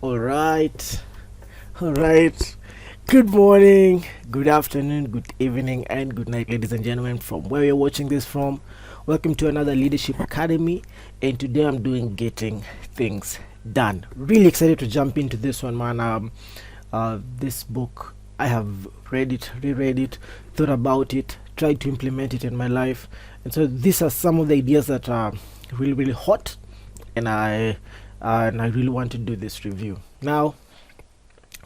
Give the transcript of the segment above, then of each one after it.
All right, all right. Good morning, good afternoon, good evening, and good night, ladies and gentlemen, from where you're watching this from. Welcome to another Leadership Academy, and today I'm doing Getting Things Done. Really excited to jump into this one, man. This book, I have read it, reread it, thought about it, tried to implement it in my life, and so these are some of the ideas that are really, really hot, and I really want to do this review now.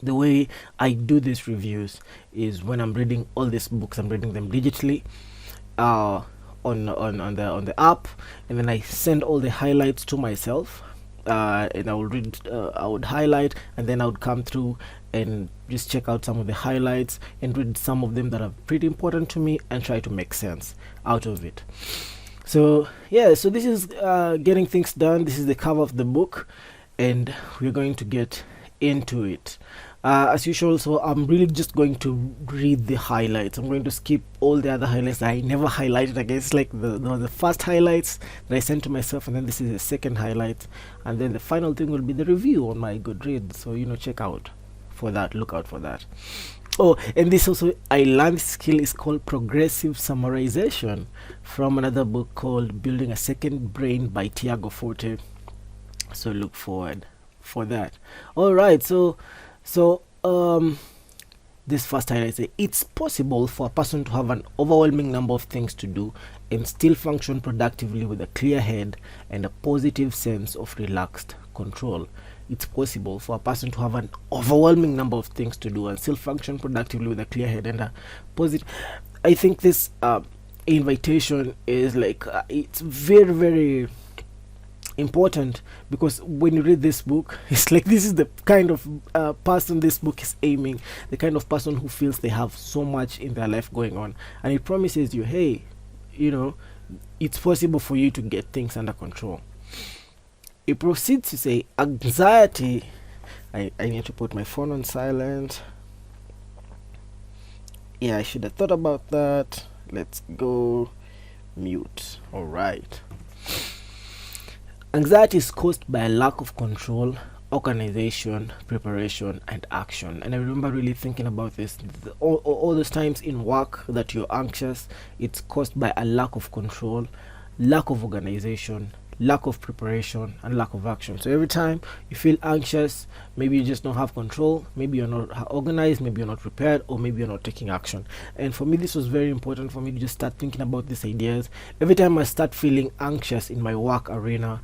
The way I do these reviews is when I'm reading all these books, I'm reading them digitally, uh, on the app, and then I send all the highlights to myself, and I will read. I would highlight, and then I would come through and just check out some of the highlights and read some of them that are pretty important to me and try to make sense out of it. So yeah, so this is Getting Things Done. This is the cover of the book, and we're going to get into it as usual. So I'm really just going to read the highlights. I'm going to skip all the other highlights that I never highlighted. I guess like the first highlights that I sent to myself, and then this is the second highlight, and then the final thing will be the review on my Goodreads. So check out for that, look out for that. Oh, and this also, I learned skill is called progressive summarization from another book called Building a Second Brain by Tiago Forte. So look forward for that. All right, so this first highlight says it's possible for a person to have an overwhelming number of things to do and still function productively with a clear head and a positive sense of relaxed control. It's possible for a person to have an overwhelming number of things to do and still function productively with a clear head and a positive. I think this invitation is like it's very, very important, because when you read this book, it's like this is the kind of person this book is aiming, the kind of person who feels they have so much in their life going on, and it promises you, hey, it's possible for you to get things under control. It proceeds to say anxiety. I need to put my phone on silent. Yeah, I should have thought about that. Let's go mute. All right. Anxiety is caused by a lack of control, organization, preparation, and action. And I remember really thinking about this. All those times in work that you're anxious, it's caused by a lack of control, lack of organization, lack of preparation, and lack of action. So every time you feel anxious, maybe you just don't have control, maybe you're not organized, maybe you're not prepared, or maybe you're not taking action. And for me, this was very important for me to just start thinking about these ideas. Every time I start feeling anxious in my work arena,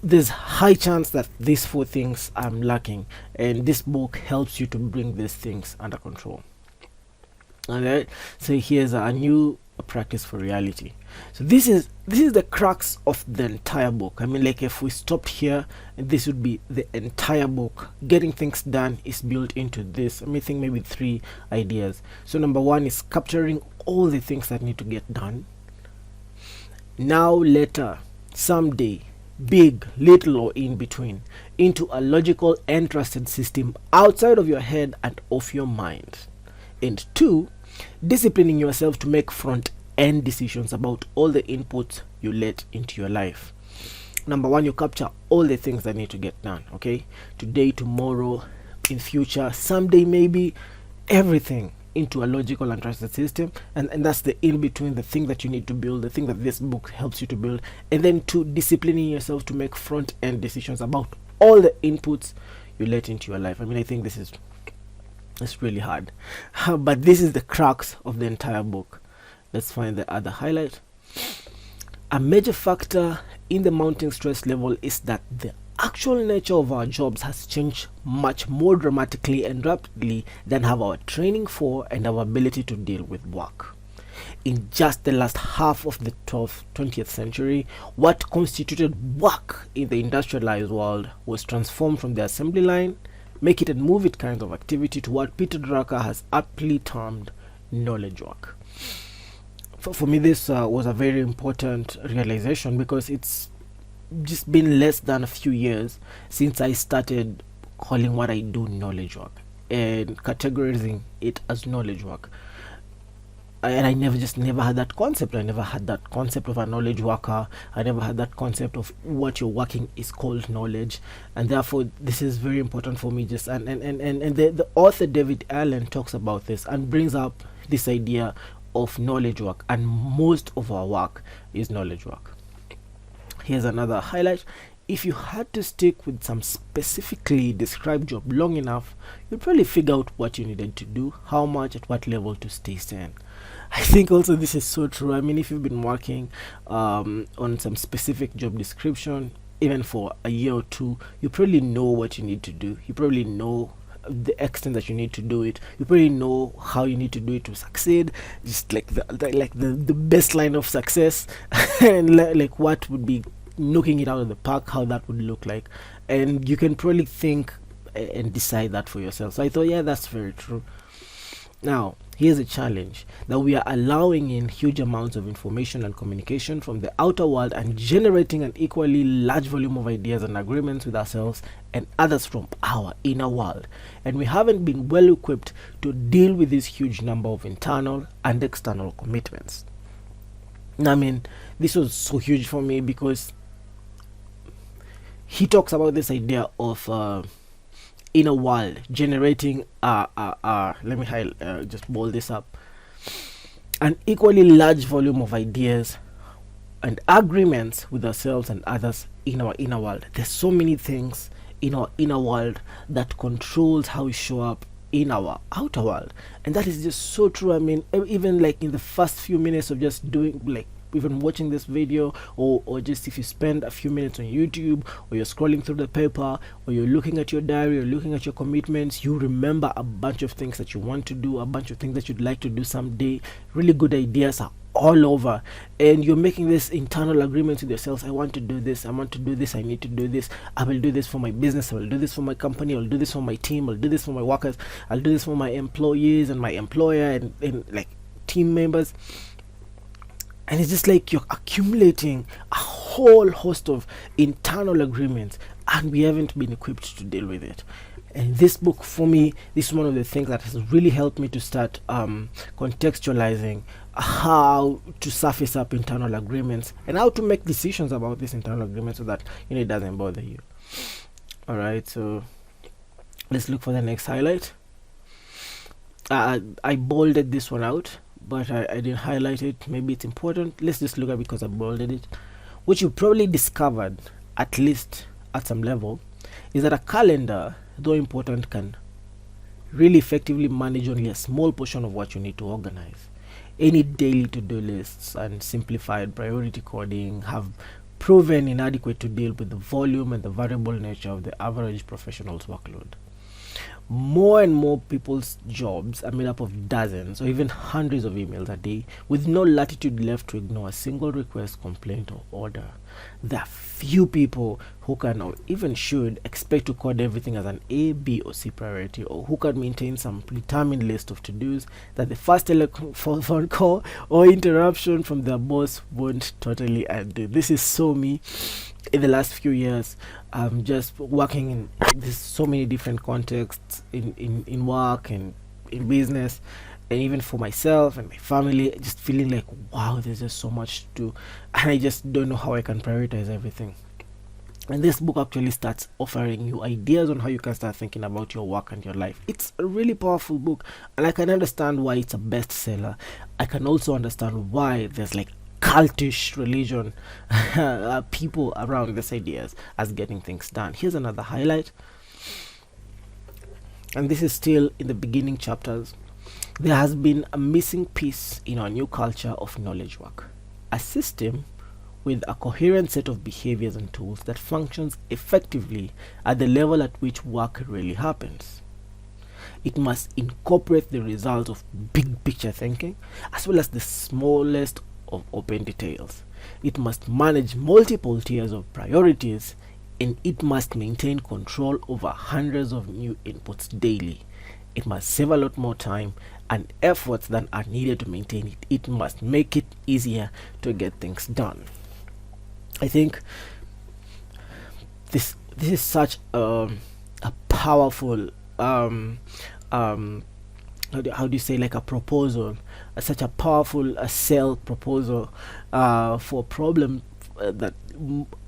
there's high chance that these four things I'm lacking, and this book helps you to bring these things under control. Alright, so here's a new practice for reality. So this is the crux of the entire book. I mean, like, if we stopped here, this would be the entire book. Getting things done is built into this. I think maybe three ideas. So number one is capturing all the things that need to get done. Now, later, someday, big, little, or in between, into a logical and trusted system outside of your head and of your mind. And two, disciplining yourself to make front end decisions about all the inputs you let into your life. Number one, you capture all the things that need to get done, okay? Today, tomorrow, in future, someday, maybe, everything into a logical and trusted system, and that's the in between, the thing that you need to build, the thing that this book helps you to build. And then two, disciplining yourself to make front end decisions about all the inputs you let into your life. I think this is, it's really hard, but this is the crux of the entire book. Let's find the other highlight. A major factor in the mounting stress level is that the actual nature of our jobs has changed much more dramatically and rapidly than have our training for and our ability to deal with work. In just the last half of the 20th century, what constituted work in the industrialized world was transformed from the assembly line, make it and move it kind of activity to what Peter Drucker has aptly termed knowledge work. For me, this was a very important realization, because it's just been less than a few years since I started calling what I do knowledge work and categorizing it as knowledge work. and I never had that concept. I never had that concept of a knowledge worker. I never had that concept of what you're working is called knowledge, and therefore this is very important for me. Just and the author David Allen talks about this and brings up this idea of knowledge work, and most of our work is knowledge work. Here's another highlight. If you had to stick with some specifically described job long enough, you'd probably figure out what you needed to do, how much, at what level to stay sane. I think also this is so true. I mean, if you've been working on some specific job description, even for a year or two, you probably know what you need to do. You probably know the extent that you need to do it. You probably know how you need to do it to succeed, just like the best line of success and like what would be knocking it out of the park, how that would look like, and you can probably think and decide that for yourself. So I thought, yeah, that's very true. Now here's a challenge: that we are allowing in huge amounts of information and communication from the outer world and generating an equally large volume of ideas and agreements with ourselves and others from our inner world, and we haven't been well equipped to deal with this huge number of internal and external commitments. I mean, this was so huge for me because he talks about this idea of inner world generating let me just bold this up: an equally large volume of ideas and agreements with ourselves and others in our inner world. There's so many things in our inner world that controls how we show up in our outer world, and that is just so true. I mean, even like in the first few minutes of just doing, like, even watching this video, or just if you spend a few minutes on YouTube, or you're scrolling through the paper, or you're looking at your diary, or looking at your commitments, you remember a bunch of things that you want to do, a bunch of things that you'd like to do someday. Really good ideas are all over, and you're making this internal agreement with yourself. I want to do this, I want to do this, I need to do this, I will do this for my business, I will do this for my company, I'll do this for my team, I'll do this for my workers, I'll do this for my employees and my employer and like team members. And it's just like you're accumulating a whole host of internal agreements, and we haven't been equipped to deal with it. And this book, for me, this is one of the things that has really helped me to start contextualizing how to surface up internal agreements and how to make decisions about these internal agreements so that, you know, it doesn't bother you. All right, so let's look for the next highlight. I bolded this one out, but I didn't highlight it. Maybe it's important. Let's just look at it because I bolded it. What you probably discovered, at least at some level, is that a calendar, though important, can really effectively manage only a small portion of what you need to organize. Any daily to-do lists and simplified priority coding have proven inadequate to deal with the volume and the variable nature of the average professional's workload. More and more people's jobs are made up of dozens or even hundreds of emails a day, with no latitude left to ignore a single request, complaint, or order. There are few people who can, or even should, expect to code everything as an A, B, or C priority, or who can maintain some predetermined list of to-dos that the first telephone call or interruption from their boss won't totally undo. This is so me. In the last few years, just working in there's so many different contexts in work and in business, and even for myself and my family, just feeling like, wow, there's just so much to do, and I just don't know how I can prioritize everything. And this book actually starts offering you ideas on how you can start thinking about your work and your life. It's a really powerful book, and I can understand why it's a bestseller. I can also understand why there's like cultish religion people around these ideas as getting things done. Here's another highlight, and this is still in the beginning chapters. There has been a missing piece in our new culture of knowledge work: a system with a coherent set of behaviors and tools that functions effectively at the level at which work really happens. It must incorporate the results of big picture thinking as well as the smallest of open details. It must manage multiple tiers of priorities, and it must maintain control over hundreds of new inputs daily. It must save a lot more time and efforts than are needed to maintain it. It must make it easier to get things done. I think this is such a powerful how do you say, like a proposal, such a powerful sell proposal for a problem that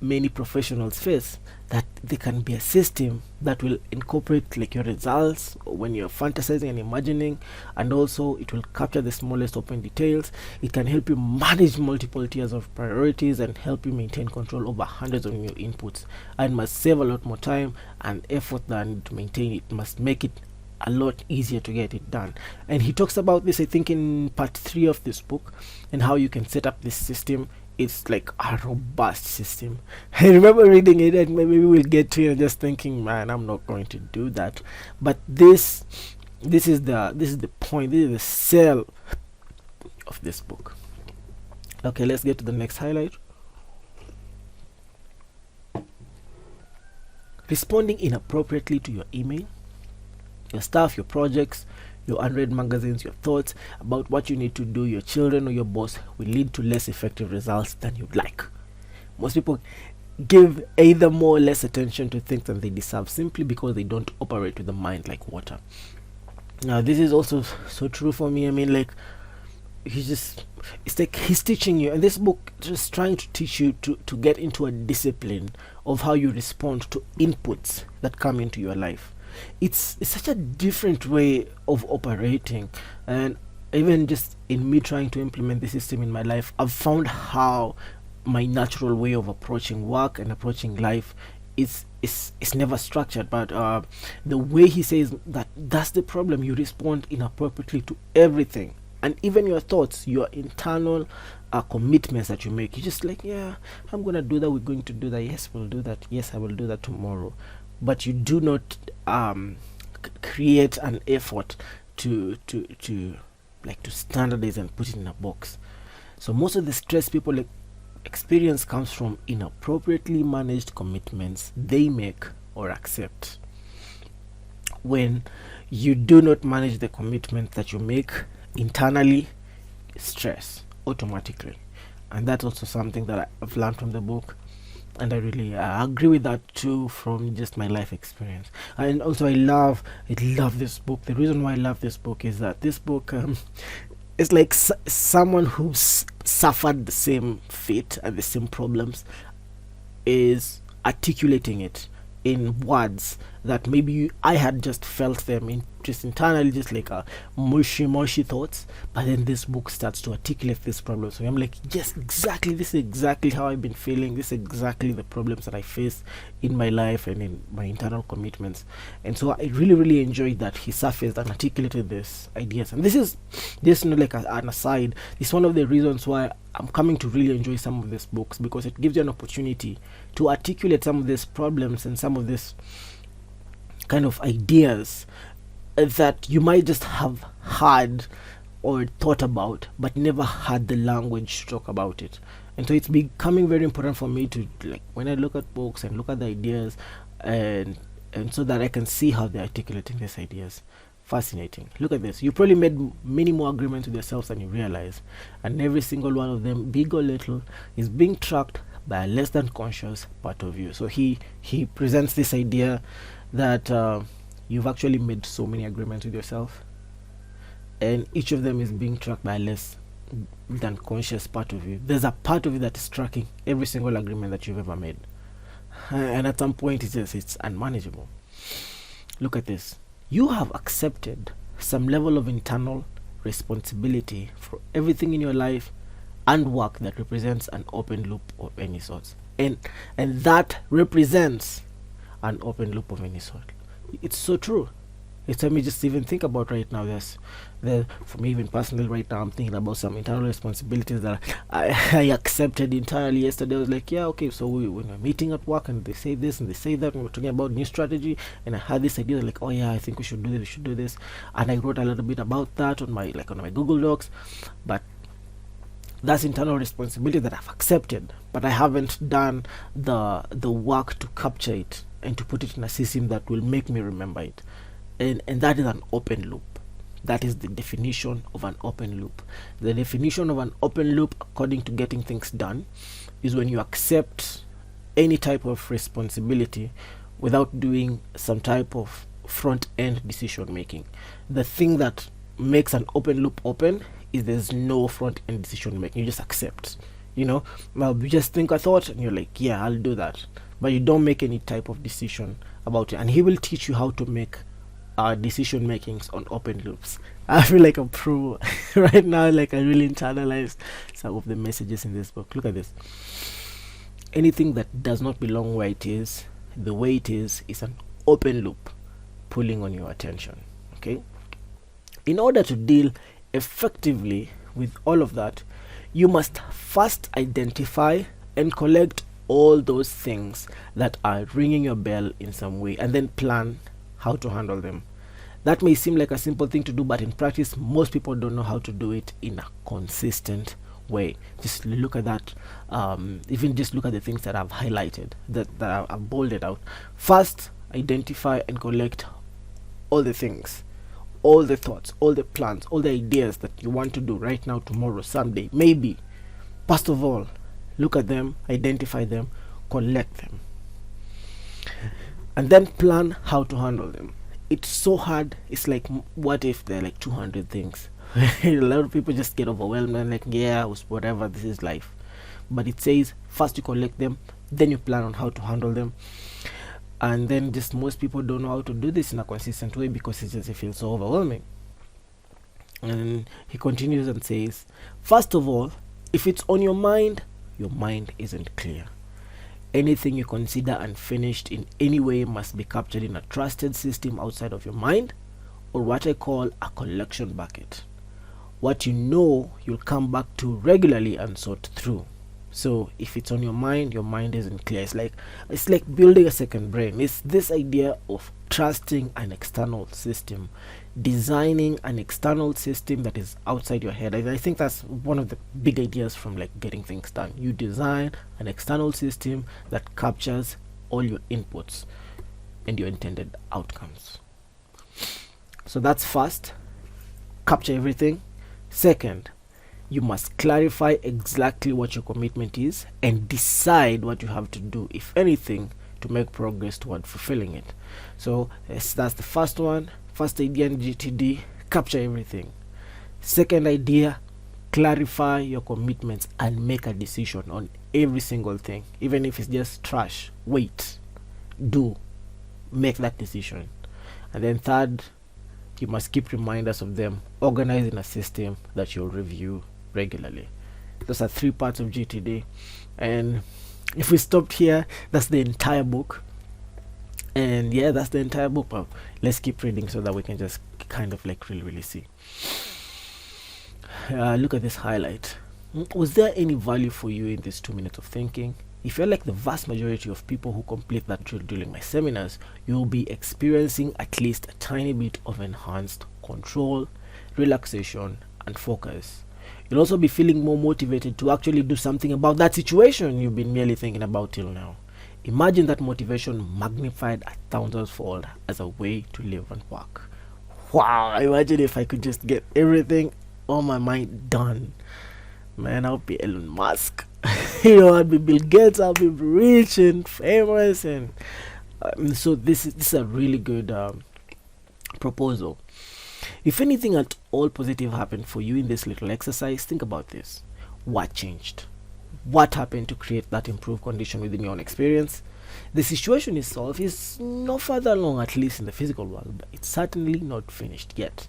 many professionals face, that there can be a system that will incorporate like your results when you're fantasizing and imagining, and also it will capture the smallest open details. It can help you manage multiple tiers of priorities and help you maintain control over hundreds of new inputs, and must save a lot more time and effort than to maintain it. Must make it a lot easier to get it done. And he talks about this, I think, in part 3 of this book, and how you can set up this system. It's like a robust system. I remember reading it, and maybe we'll get to it and just thinking, man, I'm not going to do that. But this is the point, this is the sell of this book. Okay, let's get to the next highlight. Responding inappropriately to your email, your staff, your projects, your unread magazines, your thoughts about what you need to do, your children or your boss, will lead to less effective results than you'd like. Most people give either more or less attention to things than they deserve, simply because they don't operate with the mind like water. Now, this is also so true for me. I mean, like, it's like he's teaching you, and this book just trying to teach you to get into a discipline of how you respond to inputs that come into your life. It's such a different way of operating, and even just in me trying to implement the system in my life, I've found how my natural way of approaching work and approaching life is never structured. But the way he says that's the problem. You respond inappropriately to everything, and even your thoughts, your internal commitments that you make. You're just like, yeah, I'm gonna do that, we're going to do that, yes, we'll do that, yes, I will do that tomorrow. But you do not create an effort to standardize and put it in a box. So most of the stress people experience comes from inappropriately managed commitments they make or accept. When you do not manage the commitment that you make internally, stress automatically. And that's also something that I've learned from the book, and I really agree with that too, from just my life experience. And also I love this book. The reason why I love this book is that this book is like someone who's suffered the same fate and the same problems is articulating it in words that maybe I had just felt them in just internally, just like a mushy thoughts. But then this book starts to articulate this problem. So I'm like, yes, exactly, this is exactly how I've been feeling. This is exactly the problems that I face in my life and in my internal commitments. And so I really enjoyed that he surfaced and articulated these ideas. And this is just not like an aside. It's one of the reasons why I'm coming to really enjoy some of these books, because it gives you an opportunity to articulate some of these problems and some of these kind of ideas that you might just have had or thought about, but never had the language to talk about it. And so it's becoming very important for me to, like, when I look at books and look at the ideas, and so that I can see how they're articulating these ideas. Fascinating. Look at this. You probably made many more agreements with yourselves than you realize, and every single one of them, big or little, is being tracked by a less than conscious part of you. So he presents this idea that you've actually made so many agreements with yourself, and each of them is being tracked by a less than conscious part of you. There's a part of you that is tracking every single agreement that you've ever made, and at some point it's unmanageable. Look at this. You have accepted some level of internal responsibility for everything in your life and work that represents an open loop of any sort, and that represents an open loop of any sort. It's so true. It's let me just even think about right now. For me, even personally, right now, I'm thinking about some internal responsibilities that I accepted entirely yesterday. I was like, yeah, okay, so when we're meeting at work and they say this and they say that, and we're talking about new strategy, and I had this idea like, oh yeah, I think we should do this, and I wrote a little bit about that on my Google Docs. But that's internal responsibility that I've accepted, but I haven't done the work to capture it and to put it in a system that will make me remember it. And that is an open loop. That is the definition of an open loop. The definition of an open loop, according to Getting Things Done, is when you accept any type of responsibility without doing some type of front end decision making. The thing that makes an open loop open is there's no front end decision making. You just accept. You just think a thought and you're like, yeah, I'll do that, but you don't make any type of decision about it. And he will teach you how to make decision makings on open loops. I feel like a pro right now. Like, I really internalized some of the messages in this book. Look at this. Anything that does not belong where it is, the way it is an open loop pulling on your attention. Okay, in order to deal effectively with all of that, you must first identify and collect all those things that are ringing your bell in some way, and then plan how to handle them. That may seem like a simple thing to do, but in practice, most people don't know how to do it in a consistent way. Just look at that. Even just look at the things that I've highlighted, that I've bolded out. First, identify and collect all the things, all the thoughts, all the plans, all the ideas that you want to do right now, tomorrow, someday, maybe. First of all, look at them, identify them, collect them, and then plan how to handle them. It's so hard. It's like, what if there are like 200 things? A lot of people just get overwhelmed and like, yeah, whatever, this is life. But it says first you collect them, then you plan on how to handle them. And then just most people don't know how to do this in a consistent way because it feels so overwhelming. And he continues and says, first of all, if it's on your mind isn't clear. Anything you consider unfinished in any way must be captured in a trusted system outside of your mind, or what I call a collection bucket. What you know you'll come back to regularly and sort through. So if it's on your mind isn't clear. It's like building a second brain. It's this idea of trusting an external system, designing an external system that is outside your head. I think that's one of the big ideas from like getting things done. You design an external system that captures all your inputs and your intended outcomes. So that's first, capture everything. Second, you must clarify exactly what your commitment is and decide what you have to do, if anything, to make progress toward fulfilling it. So that's the first one. First idea in GTD, capture everything. Second idea, clarify your commitments and make a decision on every single thing. Even if it's just trash, wait, make that decision. And then third, you must keep reminders of them, organize in a system that you'll review regularly. Those are 3 parts of GTD, and if we stopped here, that's the entire book. And yeah, that's the entire book, but let's keep reading so that we can just kind of like really see. Look at this highlight. Was there any value for you in this 2 minutes of thinking? If you're like the vast majority of people who complete that drill during my seminars, you'll be experiencing at least a tiny bit of enhanced control, relaxation, and focus. You'll also be feeling more motivated to actually do something about that situation you've been merely thinking about till now. Imagine that motivation magnified 1,000-fold as a way to live and work. Wow, imagine if I could just get everything on my mind done. Man, I'll be Elon Musk. I'll be Bill Gates. I'll be rich and famous, and so this is a really good proposal. If anything at all positive happened for you in this little exercise, think about this. What changed? What happened to create that improved condition within your own experience? The situation itself is no further along, at least in the physical world, but it's certainly not finished yet.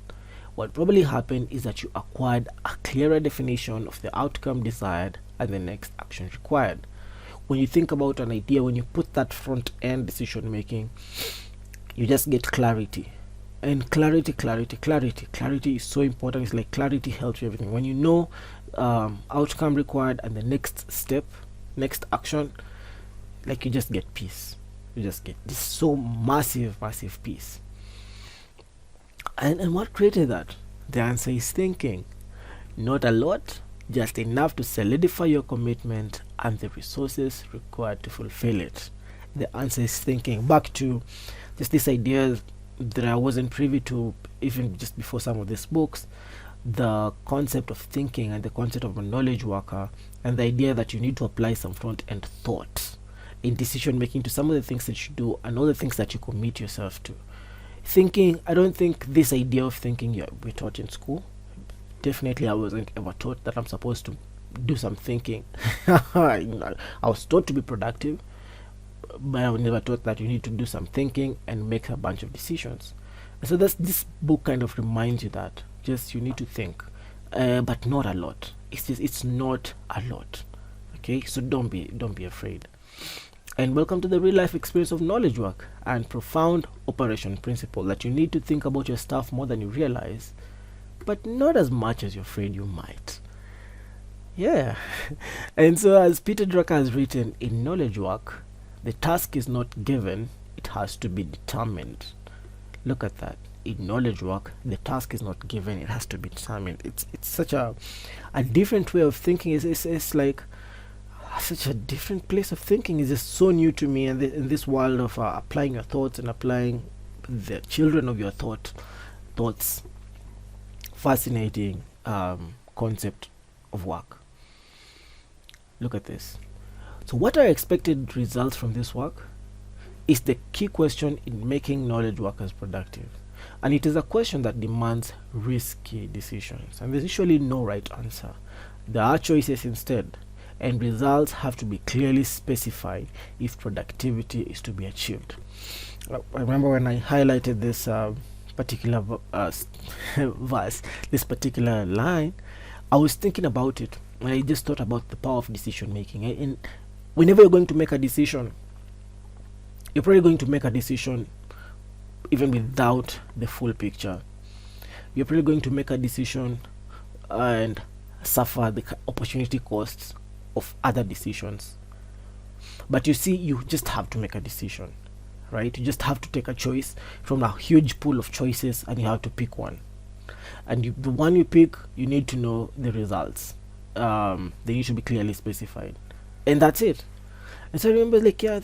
What probably happened is that you acquired a clearer definition of the outcome desired and the next action required. When you think about an idea, when you put that front end decision making, you just get clarity. And clarity is so important. It's like clarity helps you everything. When you know outcome required and the next step, next action, like you just get peace. You just get this so massive peace. And what created that? The answer is thinking. Not a lot, just enough to solidify your commitment and the resources required to fulfill it. The answer is thinking. Back to just this idea that I wasn't privy to even just before some of these books, the concept of thinking and the concept of a knowledge worker, and the idea that you need to apply some front-end thought in decision making to some of the things that you do and all the things that you commit yourself to. Thinking, I don't think this idea of thinking we're taught in school. Definitely, I wasn't ever taught that I'm supposed to do some thinking. I was taught to be productive, but I was never taught that you need to do some thinking and make a bunch of decisions. So this book kind of reminds you that just you need to think, but not a lot. It's not a lot. Okay, so don't be afraid. And welcome to the real life experience of knowledge work and profound operation principle that you need to think about your stuff more than you realize, but not as much as you're afraid you might. Yeah. And so, as Peter Drucker has written in Knowledge Work, the task is not given, it has to be determined. Look at that. In knowledge work, the task is not given, it has to be determined. It's such a different way of thinking. It's like such a different place of thinking. Is just so new to me, and in this world of applying your thoughts and applying the children of your thoughts. Fascinating concept of work. Look at this. So what are expected results from this work is the key question in making knowledge workers productive, and it is a question that demands risky decisions, and there's usually no right answer. There are choices instead, and results have to be clearly specified if productivity is to be achieved. I remember when I highlighted this particular verse, this particular line, I was thinking about it, and I just thought about the power of decision making. And whenever you're going to make a decision, you're probably going to make a decision even without the full picture. You're probably going to make a decision and suffer the opportunity costs of other decisions. But you see, you just have to make a decision, right? You just have to take a choice from a huge pool of choices, and you have to pick one. And the one you pick, you need to know the results. They need to be clearly specified, and that's it. And so I remember, like, I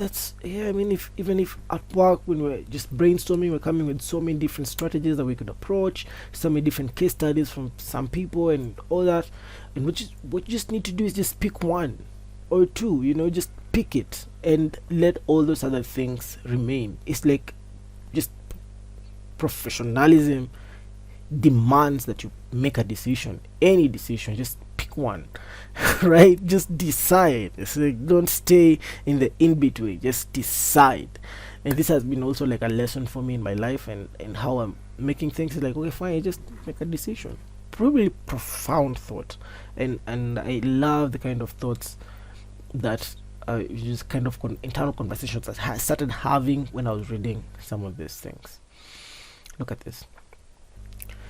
mean, even if at work, when we're just brainstorming, we're coming with so many different strategies that we could approach, so many different case studies from some people and all that, and what you just need to do is just pick one or two, just pick it and let all those other things remain. It's like just professionalism demands that you make a decision, any decision, just pick one. Right? Just decide. It's like, don't stay in the in between, just decide. And this has been also like a lesson for me in my life, and how I'm making things. It's like, okay, fine, just make a decision. Probably profound thought, and I love the kind of thoughts that just kind of internal conversations that I started having when I was reading some of these things. Look at this.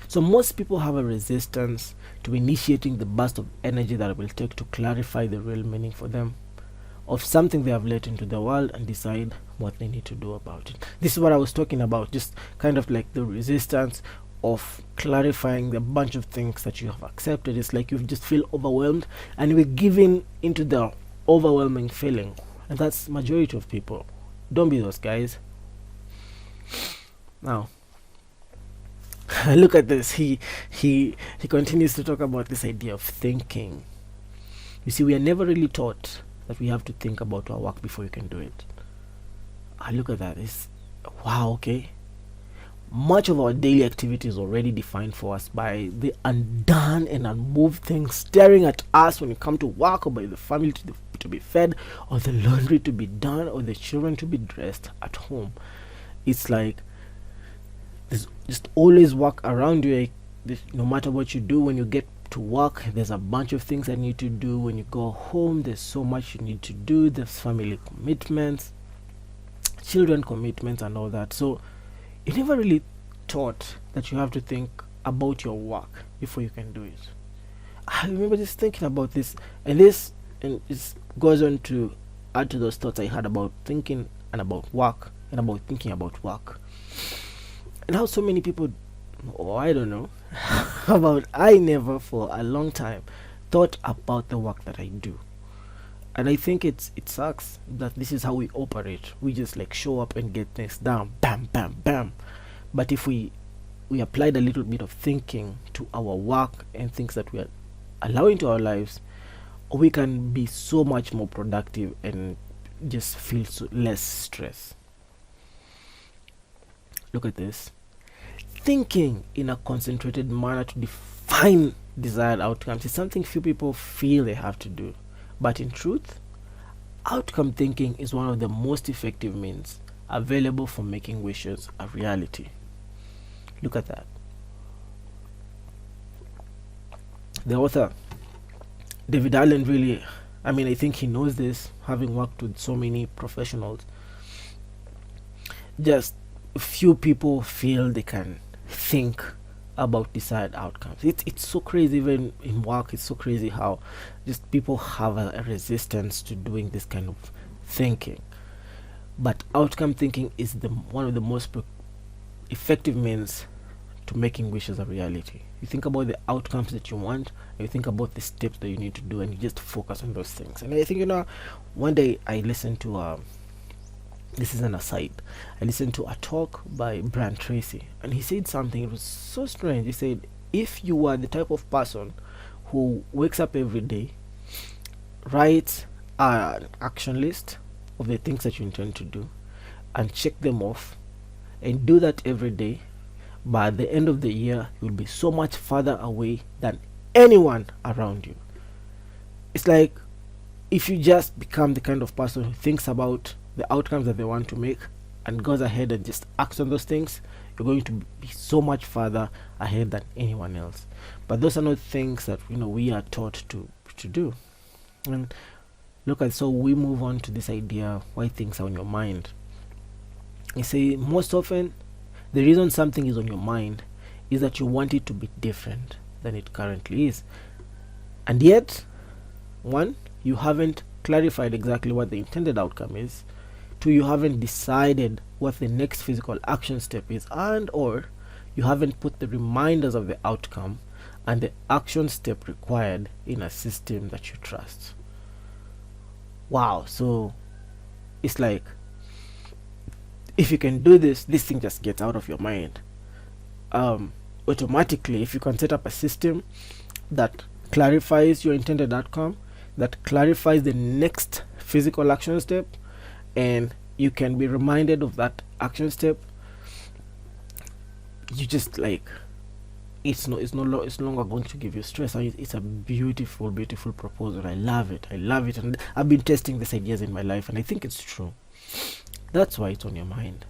So most people have a resistance to initiating the burst of energy that it will take to clarify the real meaning for them of something they have let into the world and decide what they need to do about it. This is what I was talking about, just kind of like the resistance of clarifying the bunch of things that you have accepted. It's like you just feel overwhelmed, and we're giving into the overwhelming feeling, and that's majority of people. Don't be those guys. Now look at this. He continues to talk about this idea of thinking. You see, we are never really taught that we have to think about our work before you can do it. Look at that. It's wow. Okay, much of our daily activity is already defined for us by the undone and unmoved things staring at us when you come to work, or by the family to be fed, or the laundry to be done, or the children to be dressed at home. It's like there's just always work around you. No matter what you do, when you get to work, there's a bunch of things that need to do. When you go home, there's so much you need to do. There's family commitments, children commitments, and all that. So you're never really taught that you have to think about your work before you can do it. I remember just thinking about this, and it goes on to add to those thoughts I had about thinking and about work, and about thinking about work, and how so many people, I don't know, I never for a long time thought about the work that I do. And I think it sucks that this is how we operate. We just like show up and get things done, bam, bam, bam. But if we applied a little bit of thinking to our work and things that we are allowing to our lives, we can be so much more productive and just feel less stress. Look at this. thinking in a concentrated manner to define desired outcomes is something few people feel they have to do. But in truth, outcome thinking is one of the most effective means available for making wishes a reality. Look at that. The author, David Allen, really, I think he knows this, having worked with so many professionals. Just few people feel they can think about desired outcomes. It's so crazy. Even in work, it's so crazy how just people have a resistance to doing this kind of thinking. But outcome thinking is one of the most effective means to making wishes a reality. You think about the outcomes that you want, and you think about the steps that you need to do, and you just focus on those things. And I think, one day I listened to this is an aside, I listened to a talk by Brian Tracy, and he said something. It was so strange. He said, if you are the type of person who wakes up every day, writes an action list of the things that you intend to do, and check them off, and do that every day, by the end of the year you'll be so much further away than anyone around you. It's like, if you just become the kind of person who thinks about the outcomes that they want to make and goes ahead and just acts on those things, you're going to be so much further ahead than anyone else. But those are not things that we are taught to do. And so we move on to this idea, why things are on your mind. You see, most often the reason something is on your mind is that you want it to be different than it currently is, and yet, one, you haven't clarified exactly what the intended outcome is. Two, you haven't decided what the next physical action step is, and or you haven't put the reminders of the outcome and the action step required in a system that you trust. Wow. So it's like, if you can do this thing just gets out of your mind automatically. If you can set up a system that clarifies your intended outcome, that clarifies the next physical action step, and you can be reminded of that action step, you just like, it's no longer going to give you stress. And it's a beautiful proposal. I love it, and I've been testing these ideas in my life, and I think it's true. That's why it's on your mind.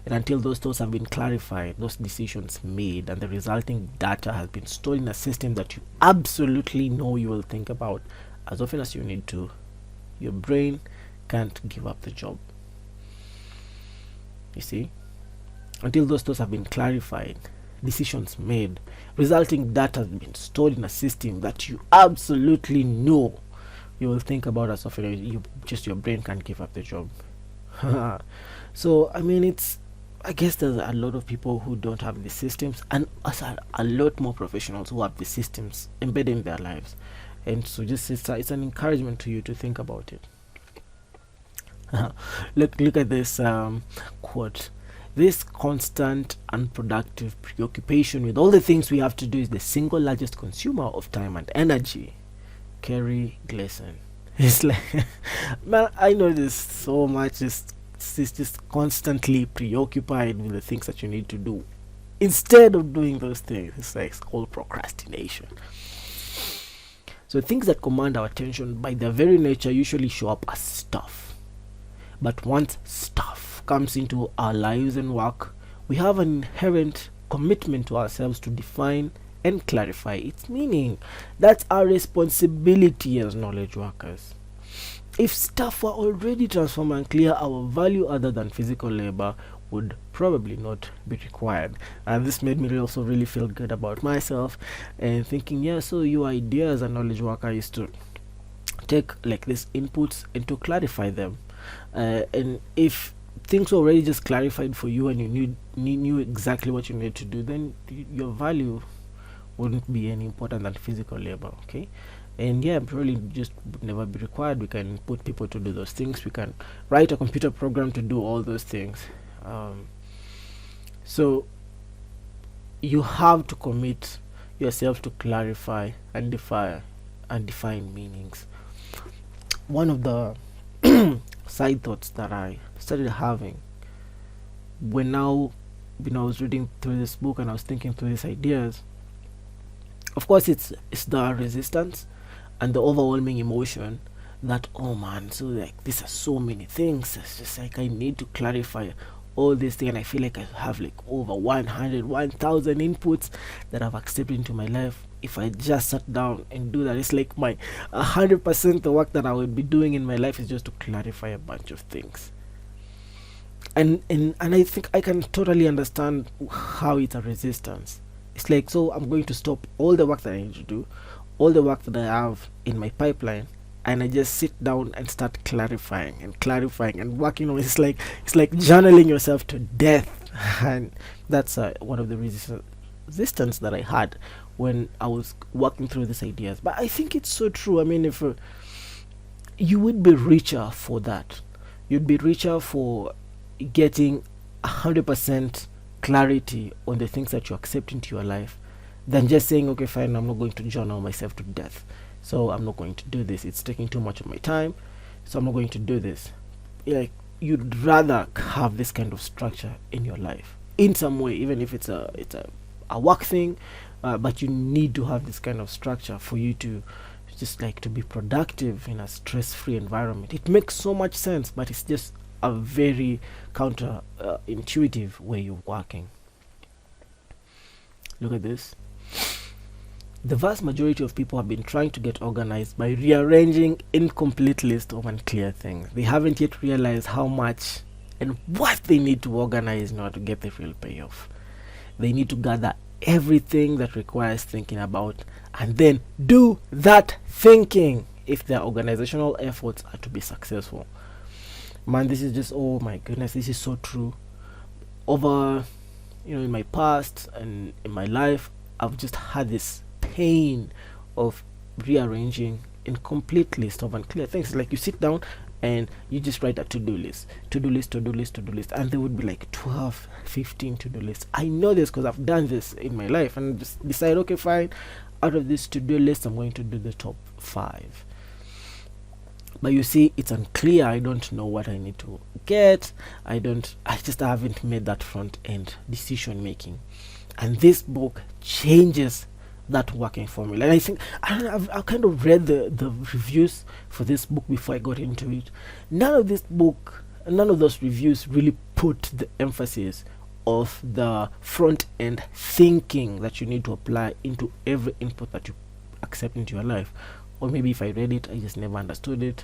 And until those thoughts have been clarified, those decisions made, and the resulting data has been stored in a system that you absolutely know you will think about as often as you need to, your brain can't give up the job. You see, until those thoughts have been clarified, decisions made, resulting data has been stored in a system that you absolutely know you will think about as often as your brain can't give up the job. So I guess there's a lot of people who don't have the systems, and a lot more professionals who have the systems embedded in their lives. And so just it's an encouragement to you to think about it. Look at this quote. This constant unproductive preoccupation with all the things we have to do is the single largest consumer of time and energy. Kerry Gleason. It's like, man, I know this so much. Just constantly preoccupied with the things that you need to do instead of doing those things. It's called procrastination. So things that command our attention by their very nature usually show up as stuff. But once stuff comes into our lives and work, we have an inherent commitment to ourselves to define and clarify its meaning. That's our responsibility as knowledge workers. If stuff were already transformed and clear, our value other than physical labor would probably not be required. And this made me also really feel good about myself and thinking, so your idea as a knowledge worker is to take like these inputs and to clarify them. And if things were already just clarified for you and you knew exactly what you needed to do, then your value wouldn't be any important than physical labor. Okay. And probably just would never be required. We can put people to do those things. We can write a computer program to do all those things. So you have to commit yourself to clarify and define meanings. One of the side thoughts that I started having, we're now I was reading through this book and I was thinking through these ideas, of course it's the resistance and the overwhelming emotion that, oh man, so like these are so many things, it's just like I need to clarify all this thing, and I feel like I have like over 1,000 inputs that I've accepted into my life. If I just sat down and do that, it's like my 100% the work that I would be doing in my life is just to clarify a bunch of things. And I think I can totally understand how it's a resistance. It's like, so I'm going to stop all the work that I need to do, all the work that I have in my pipeline, and I just sit down and start clarifying and working on it. It's like journaling yourself to death. And that's one of the resistance that I had when I was working through these ideas. But I think it's so true. I mean, if you would be richer for that, you'd be richer for getting 100% clarity on the things that you accept into your life than just saying, okay, fine, I'm not going to journal myself to death, so I'm not going to do this, it's taking too much of my time, so I'm not going to do this. Like, you'd rather have this kind of structure in your life in some way, even if it's a work thing, but you need to have this kind of structure for you to just like to be productive in a stress-free environment. It makes so much sense, but it's just a very counter intuitive way you're working. Look at this. The vast majority of people have been trying to get organized by rearranging incomplete lists of unclear things. They haven't yet realized how much and what they need to organize in order to get the real payoff. They need to gather everything that requires thinking about and then do that thinking if their organizational efforts are to be successful. Man, this is just, oh my goodness, this is so true. Over, in my past and in my life, I've just had this pain of rearranging incomplete list of unclear things. Like, you sit down and you just write a to-do list, and there would be like 12, 15 to-do lists. I know this because I've done this in my life, and just decide, okay, fine, out of this to-do list, I'm going to do the top 5. But you see, it's unclear. I don't know what I need to get. I just haven't made that front end decision making. And this book changes that working formula. And I think I've kind of read the reviews for this book before I got into it. None of those reviews really put the emphasis of the front end thinking that you need to apply into every input that you accept into your life. Or maybe if I read it, I just never understood it,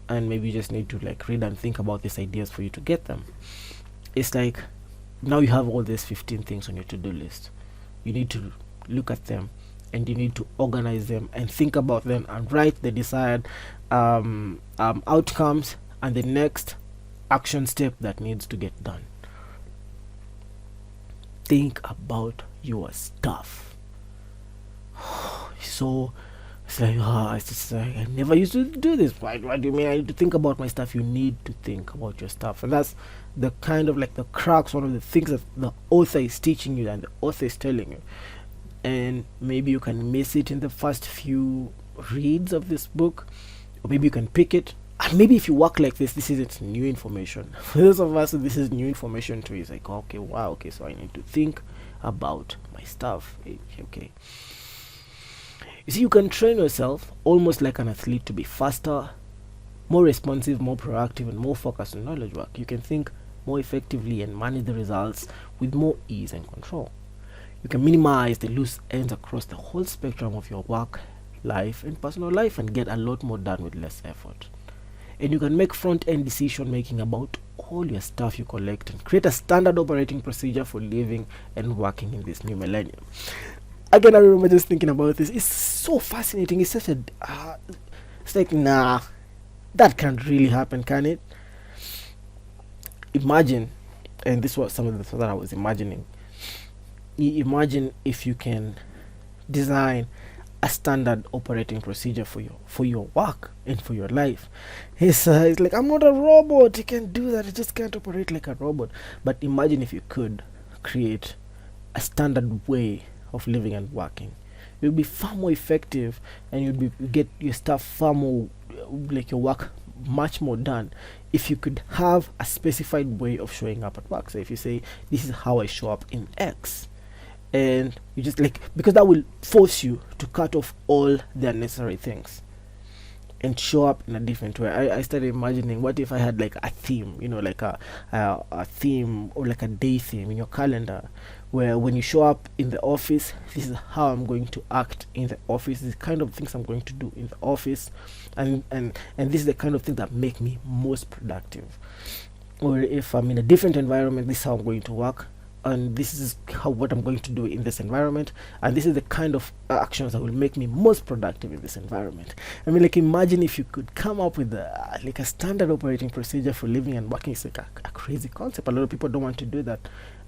and maybe you just need to like read and think about these ideas for you to get them. It's like, now you have all these 15 things on your to-do list. You need to look at them and you need to organize them and think about them and write the desired outcomes and the next action step that needs to get done. Think about your stuff. So it's like, it's just like, I never used to do this. Why do you mean I need to think about my stuff? You need to think about your stuff. And that's the kind of like the crux, one of the things that the author is teaching you and the author is telling you. And maybe you can miss it in the first few reads of this book, or maybe you can pick it. And maybe if you work like this isn't new information. For those of us, this is new information too. It's like, okay, wow, okay, so I need to think about my stuff. Okay. You see, you can train yourself almost like an athlete to be faster, more responsive, more proactive, and more focused on knowledge work. You can think more effectively and manage the results with more ease and control. You can minimize the loose ends across the whole spectrum of your work, life, and personal life and get a lot more done with less effort. And you can make front-end decision making about all your stuff you collect and create a standard operating procedure for living and working in this new millennium. Again, I remember just thinking about this. It's so fascinating. It's such a it's like, nah, that can't really happen, can it? Imagine, and this was some of the thoughts that I was imagining. Imagine if you can design a standard operating procedure for your work and for your life. It's like, I'm not a robot. You can't do that. I just can't operate like a robot. But imagine if you could create a standard way of living and working. You'll be far more effective, and you'd get your stuff far more, like your work much more done if you could have a specified way of showing up at work. So if you say, this is how I show up in X, and you just like, because that will force you to cut off all the unnecessary things and show up in a different way. I started imagining, what if I had like a theme, like a theme, or like a day theme in your calendar, where when you show up in the office, this is how I'm going to act in the office, this is the kind of things I'm going to do in the office, and this is the kind of things that make me most productive. Or if I'm in a different environment, this is how I'm going to work, and this is what I'm going to do in this environment, and this is the kind of actions that will make me most productive in this environment. I mean, like, imagine if you could come up with a standard operating procedure for living and working. It's like a crazy concept. A lot of people don't want to do that.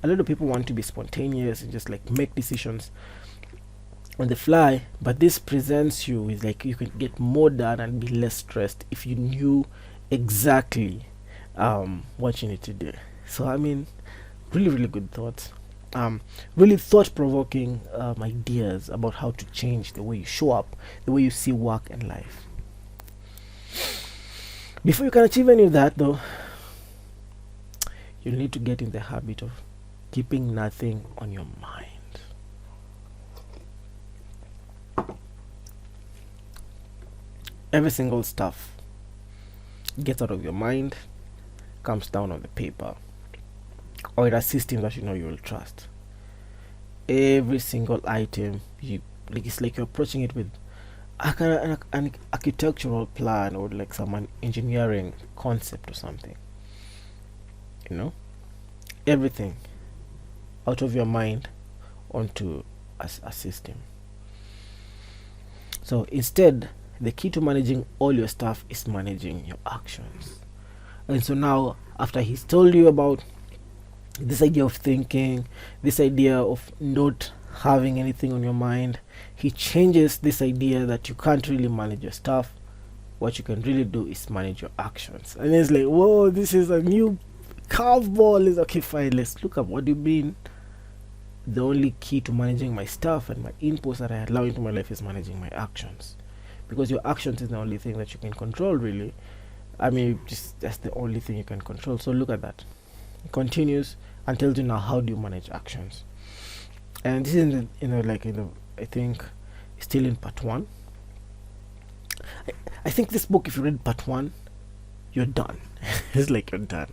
A lot of people want to be spontaneous and just like make decisions on the fly, but this presents you with, like, you can get more done and be less stressed if you knew exactly what you need to do. So I mean, really good thoughts, really thought-provoking ideas about how to change the way you show up, the way you see work and life. Before you can achieve any of that, though, you need to get in the habit of keeping nothing on your mind. Every single stuff gets out of your mind, comes down on the paper, or in a system that you know you will trust. Every single item, it's like you're approaching it with an architectural plan, or like some engineering concept or something. Everything out of your mind onto a system. So instead, the key to managing all your stuff is managing your actions. And so now, after he's told you about this idea of thinking, this idea of not having anything on your mind, he changes this idea that you can't really manage your stuff. What you can really do is manage your actions. And it's like, whoa, this is a new curveball. Is okay, fine, let's look up. What do you mean? The only key to managing my stuff and my inputs that I allow into my life is managing my actions, because your actions is the only thing that you can control, really. I mean, that's the only thing you can control. So look at that. It continues and tells you now, how do you manage actions? And this is I think still in part 1. I think this book, if you read part 1, you're done. It's like you're done.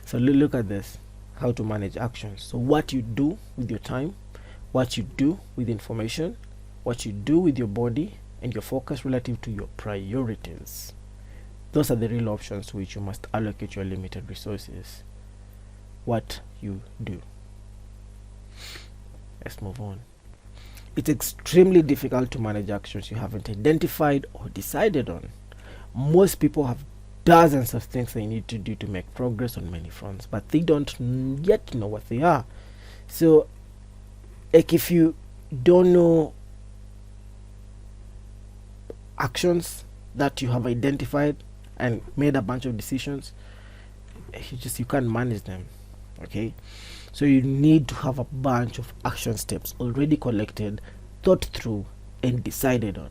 So look at this, how to manage actions. So what you do with your time, what you do with information, what you do with your body, and your focus relative to your priorities. Those are the real options to which you must allocate your limited resources. What you do. Let's move on. It's extremely difficult to manage actions you haven't identified or decided on. Most people have dozens of things they need to do to make progress on many fronts, but they don't yet know what they are. So, like, if you don't know actions that you have identified and made a bunch of decisions, you can't manage them. Okay, so you need to have a bunch of action steps already collected, thought through, and decided on.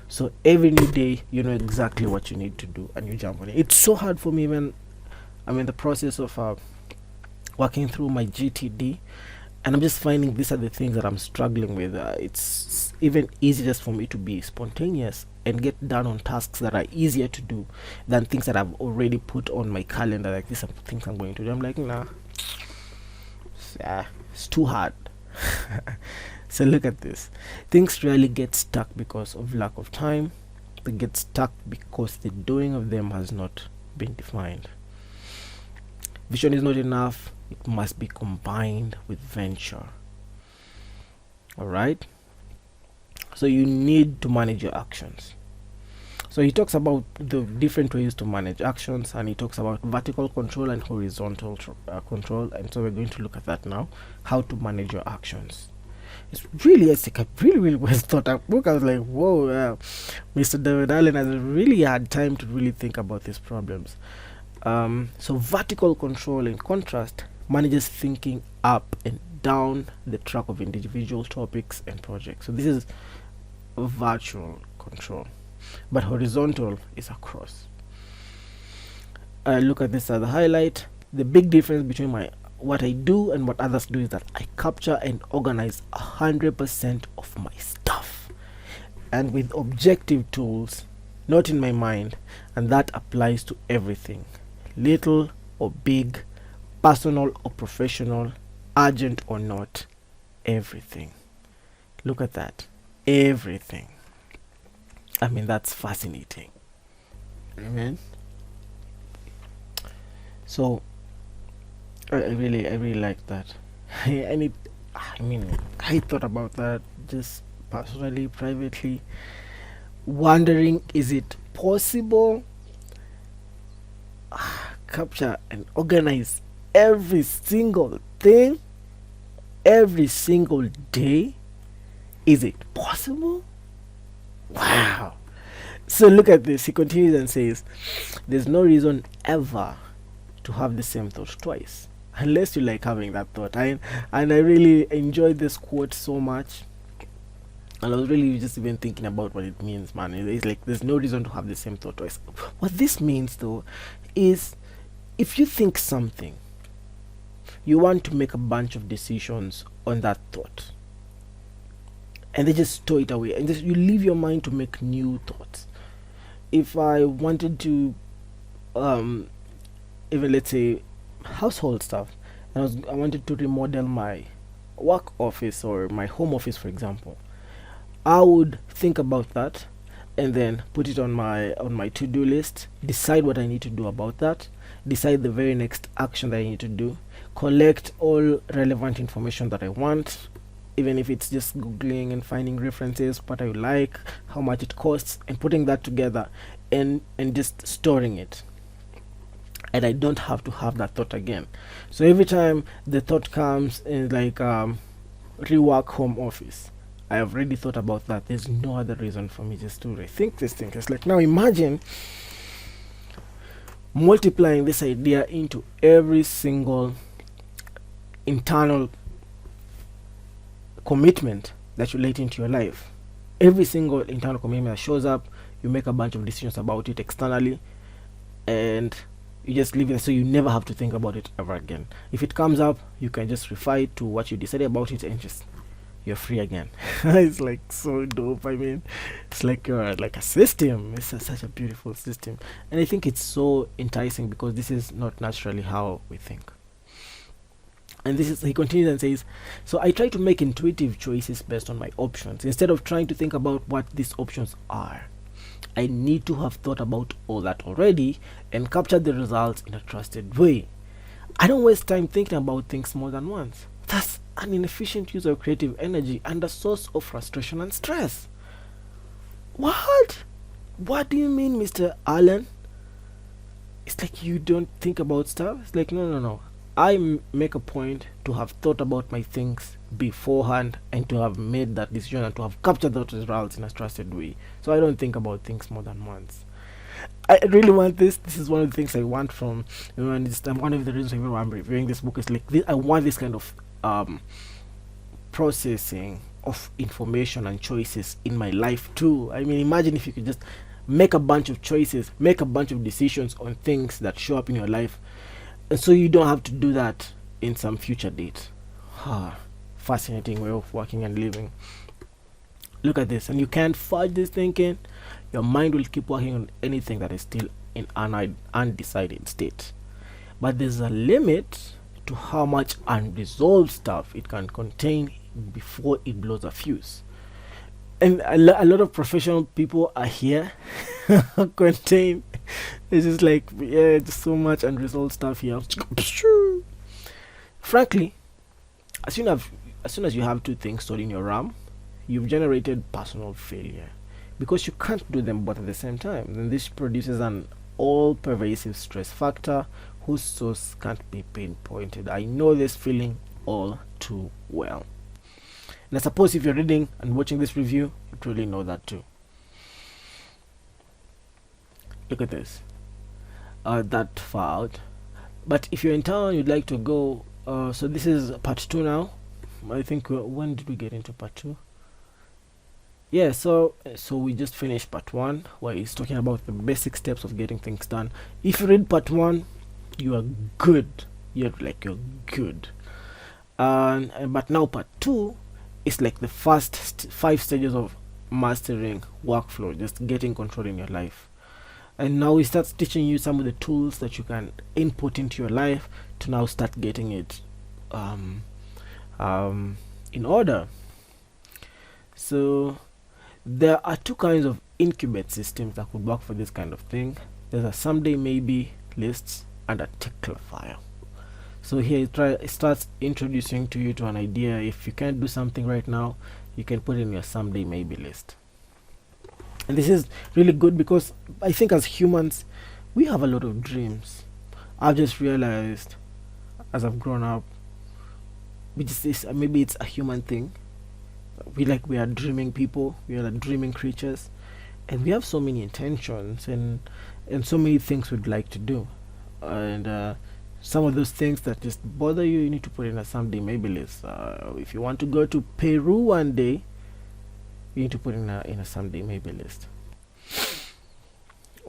So every new day, you know exactly what you need to do, and you jump on it. It's so hard for me when I'm in the process of working through my GTD, and I'm just finding these are the things that I'm struggling with. It's even easier just for me to be spontaneous and get done on tasks that are easier to do than things that I've already put on my calendar, like these are things I'm going to do. I'm like, nah, it's too hard. So look at this. Things really get stuck because of lack of time. They get stuck because the doing of them has not been defined. Vision is not enough. It must be combined with venture. Alright? So you need to manage your actions. So he talks about the different ways to manage actions, and he talks about vertical control and horizontal control. And so we're going to look at that now, how to manage your actions. It's like a really well thought out book. I was like, whoa, Mr. David Allen has really had time to really think about these problems. So vertical control, in contrast, manages thinking up and down the track of individual topics and projects. So this is virtual control, but horizontal is across. look at this as a highlight. The big difference between what I do and what others do is that I capture and organize 100% of my stuff, and with objective tools, not in my mind, and that applies to everything, little or big, personal or professional, urgent or not, everything. Look at that, everything. I mean, that's fascinating. Amen. So I really like that. I thought about that just personally, privately, wondering, is it possible? Capture and organize every single thing every single day? Is it possible? Wow. So look at this. He continues and says, there's no reason ever to have the same thought twice, unless you like having that thought. And I really enjoyed this quote so much, and I was really just even thinking about what it means, man. It's like there's no reason to have the same thought twice. What this means, though, is if you think something, you want to make a bunch of decisions on that thought, and they just store it away, and just you leave your mind to make new thoughts. If I wanted to, even let's say household stuff, and I wanted to remodel my work office or my home office, for example, I would think about that and then put it on my to-do list, decide what I need to do about that, decide the very next action that I need to do, collect all relevant information that I want, even if it's just googling and finding references, what I like, how much it costs, and putting that together and just storing it. And I don't have to have that thought again. So every time the thought comes in, like rework home office, I have already thought about that. There's no other reason for me just to rethink this thing. It's like, now imagine multiplying this idea into every single internal commitment that you let into your life. Every single internal commitment that shows up, you make a bunch of decisions about it externally, and you just leave it, so you never have to think about it ever again. If it comes up, you can just refer it to what you decided about it, and just you're free again. It's like so dope. I mean, it's like like a system. It's such a beautiful system, and I think it's so enticing because this is not naturally how we think. And this is, he continues and says, so I try to make intuitive choices based on my options instead of trying to think about what these options are. I need to have thought about all that already and capture the results in a trusted way. I don't waste time thinking about things more than once. That's an inefficient use of creative energy and a source of frustration and stress. What? What do you mean, Mr. Allen? It's like you don't think about stuff? It's like, no. I make a point to have thought about my things beforehand and to have made that decision and to have captured those results in a trusted way. So I don't think about things more than once. I really want this. This is one of the things I want from, and it's one of the reasons why I'm reviewing this book is like this, I want this kind of processing of information and choices in my life too. I mean, imagine if you could just make a bunch of choices, make a bunch of decisions on things that show up in your life, and so you don't have to do that in some future date. Fascinating way of working and living. Look at this, and you can't fudge this thinking. Your mind will keep working on anything that is still in an undecided state. But there's a limit to how much unresolved stuff it can contain before it blows a fuse. And a lot of professional people are here contain. It's just like, yeah, just so much unresolved stuff here. Frankly, as soon as you have two things stored in your RAM, you've generated personal failure because you can't do them both at the same time. Then this produces an all-pervasive stress factor whose source can't be pinpointed. I know this feeling all too well. And I suppose if you're reading and watching this review, you truly know that too. Look at this. That far out. But if you're in town, you'd like to go. So this is part 2 now. I think when did we get into part 2? Yeah, so we just finished part one, where he's talking about the basic steps of getting things done. If you read part one, you are good. You're good. But now part two is like the first 5 stages of mastering workflow, just getting control in your life. And now he starts teaching you some of the tools that you can input into your life to now start getting it um, in order. So there are two kinds of incubate systems that could work for this kind of thing. There's a someday maybe lists and a tickler file. So here it starts introducing to you to an idea. If you can't do something right now, you can put in your someday maybe list. And this is really good because I think as humans, we have a lot of dreams. I've just realized as I've grown up, maybe it's a human thing. We are dreaming people, we are dreaming creatures, and we have so many intentions and so many things we'd like to do. And some of those things that just bother you, you need to put in a someday maybe list. If you want to go to Peru one day, you need to put in a someday maybe list.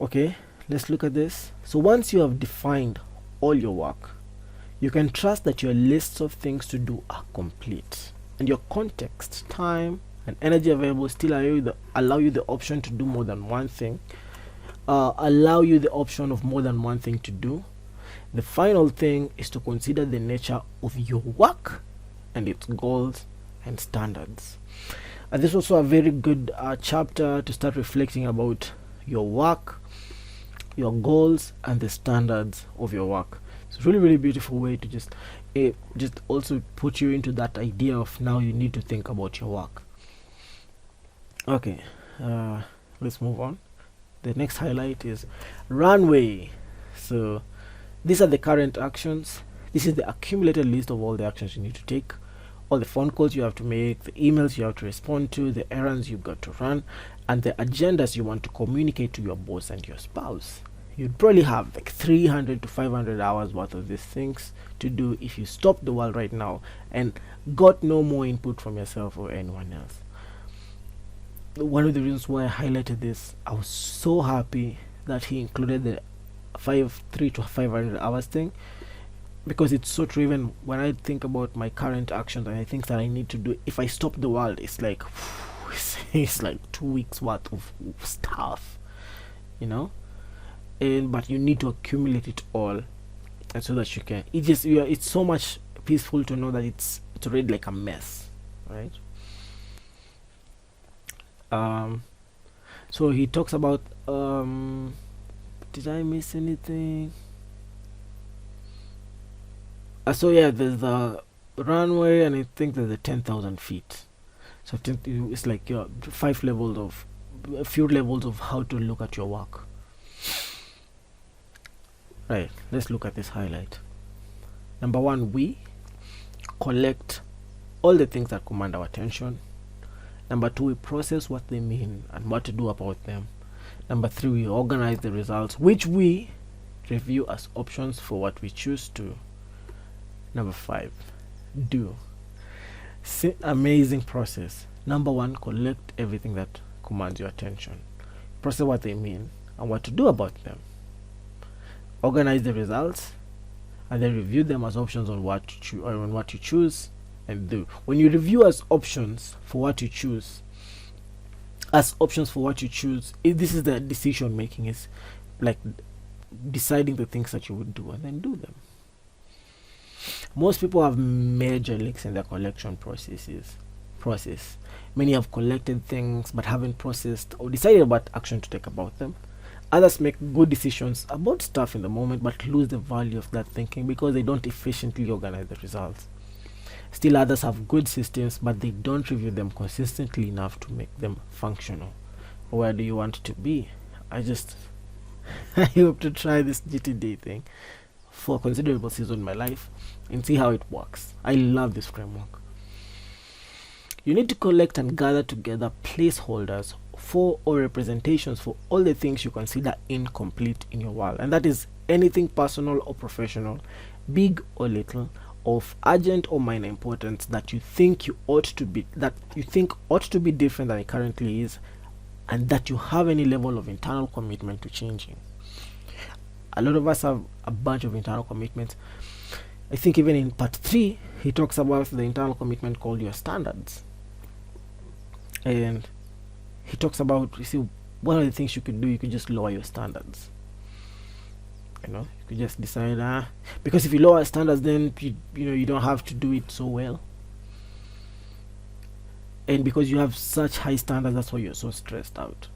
Okay, let's look at this. So once you have defined all your work, you can trust that your lists of things to do are complete, and your context, time, and energy available still allow you the option to do more than one thing. Allow you the option of more than one thing to do. The final thing is to consider the nature of your work and its goals and standards. And this is also a very good chapter to start reflecting about your work, your goals, and the standards of your work. It's a really, really beautiful way to just also put you into that idea of now you need to think about your work. Okay, let's move on. The next highlight is runway. So these are the current actions. This is the accumulated list of all the actions you need to take, all the phone calls you have to make, the emails you have to respond to, the errands you've got to run, and the agendas you want to communicate to your boss and your spouse. You'd probably have like 300 to 500 hours worth of these things to do if you stopped the world right now and got no more input from yourself or anyone else. One of the reasons why I highlighted this, I was so happy that he included the 3 to 500 hours thing, because it's so true. Even when I think about my current actions and I think that I need to do, if I stop the world, it's like it's like 2 weeks worth of stuff, but you need to accumulate it all, and so that you can it's so much peaceful to know that it's already like a mess, right? So he talks about did I miss anything? So yeah, there's the runway, and I think there's the 10,000 feet. So it's like your a few levels of how to look at your work. Right, let's look at this highlight. Number one, we collect all the things that command our attention. Number two, we process what they mean and what to do about them. Number three, we organize the results, which we review as options for what we choose to. Number five, do. Amazing process. Number one, collect everything that commands your attention. Process what they mean and what to do about them. Organize the results, and then review them as options on what you choose and do. When you review as options for what you choose, this is the decision making. Is like deciding the things that you would do and then do them. Most people have major leaks in their collection process. Many have collected things but haven't processed or decided what action to take about them. Others make good decisions about stuff in the moment but lose the value of that thinking because they don't efficiently organize the results. Still others have good systems but they don't review them consistently enough to make them functional. Where do you want to be? I hope to try this GTD thing for a considerable season in my life and see how it works. I love this framework. You need to collect and gather together placeholders for or representations for all the things you consider incomplete in your world, and that is anything personal or professional, big or little, of urgent or minor importance that you think ought to be different than it currently is, and that you have any level of internal commitment to changing. A lot of us have a bunch of internal commitments. I think even in part 3 he talks about the internal commitment called your standards, and he talks about, you see, one of the things you could do, you could just lower your standards. You could just decide, because if you lower standards, then you don't have to do it so well, and because you have such high standards, that's why you're so stressed out.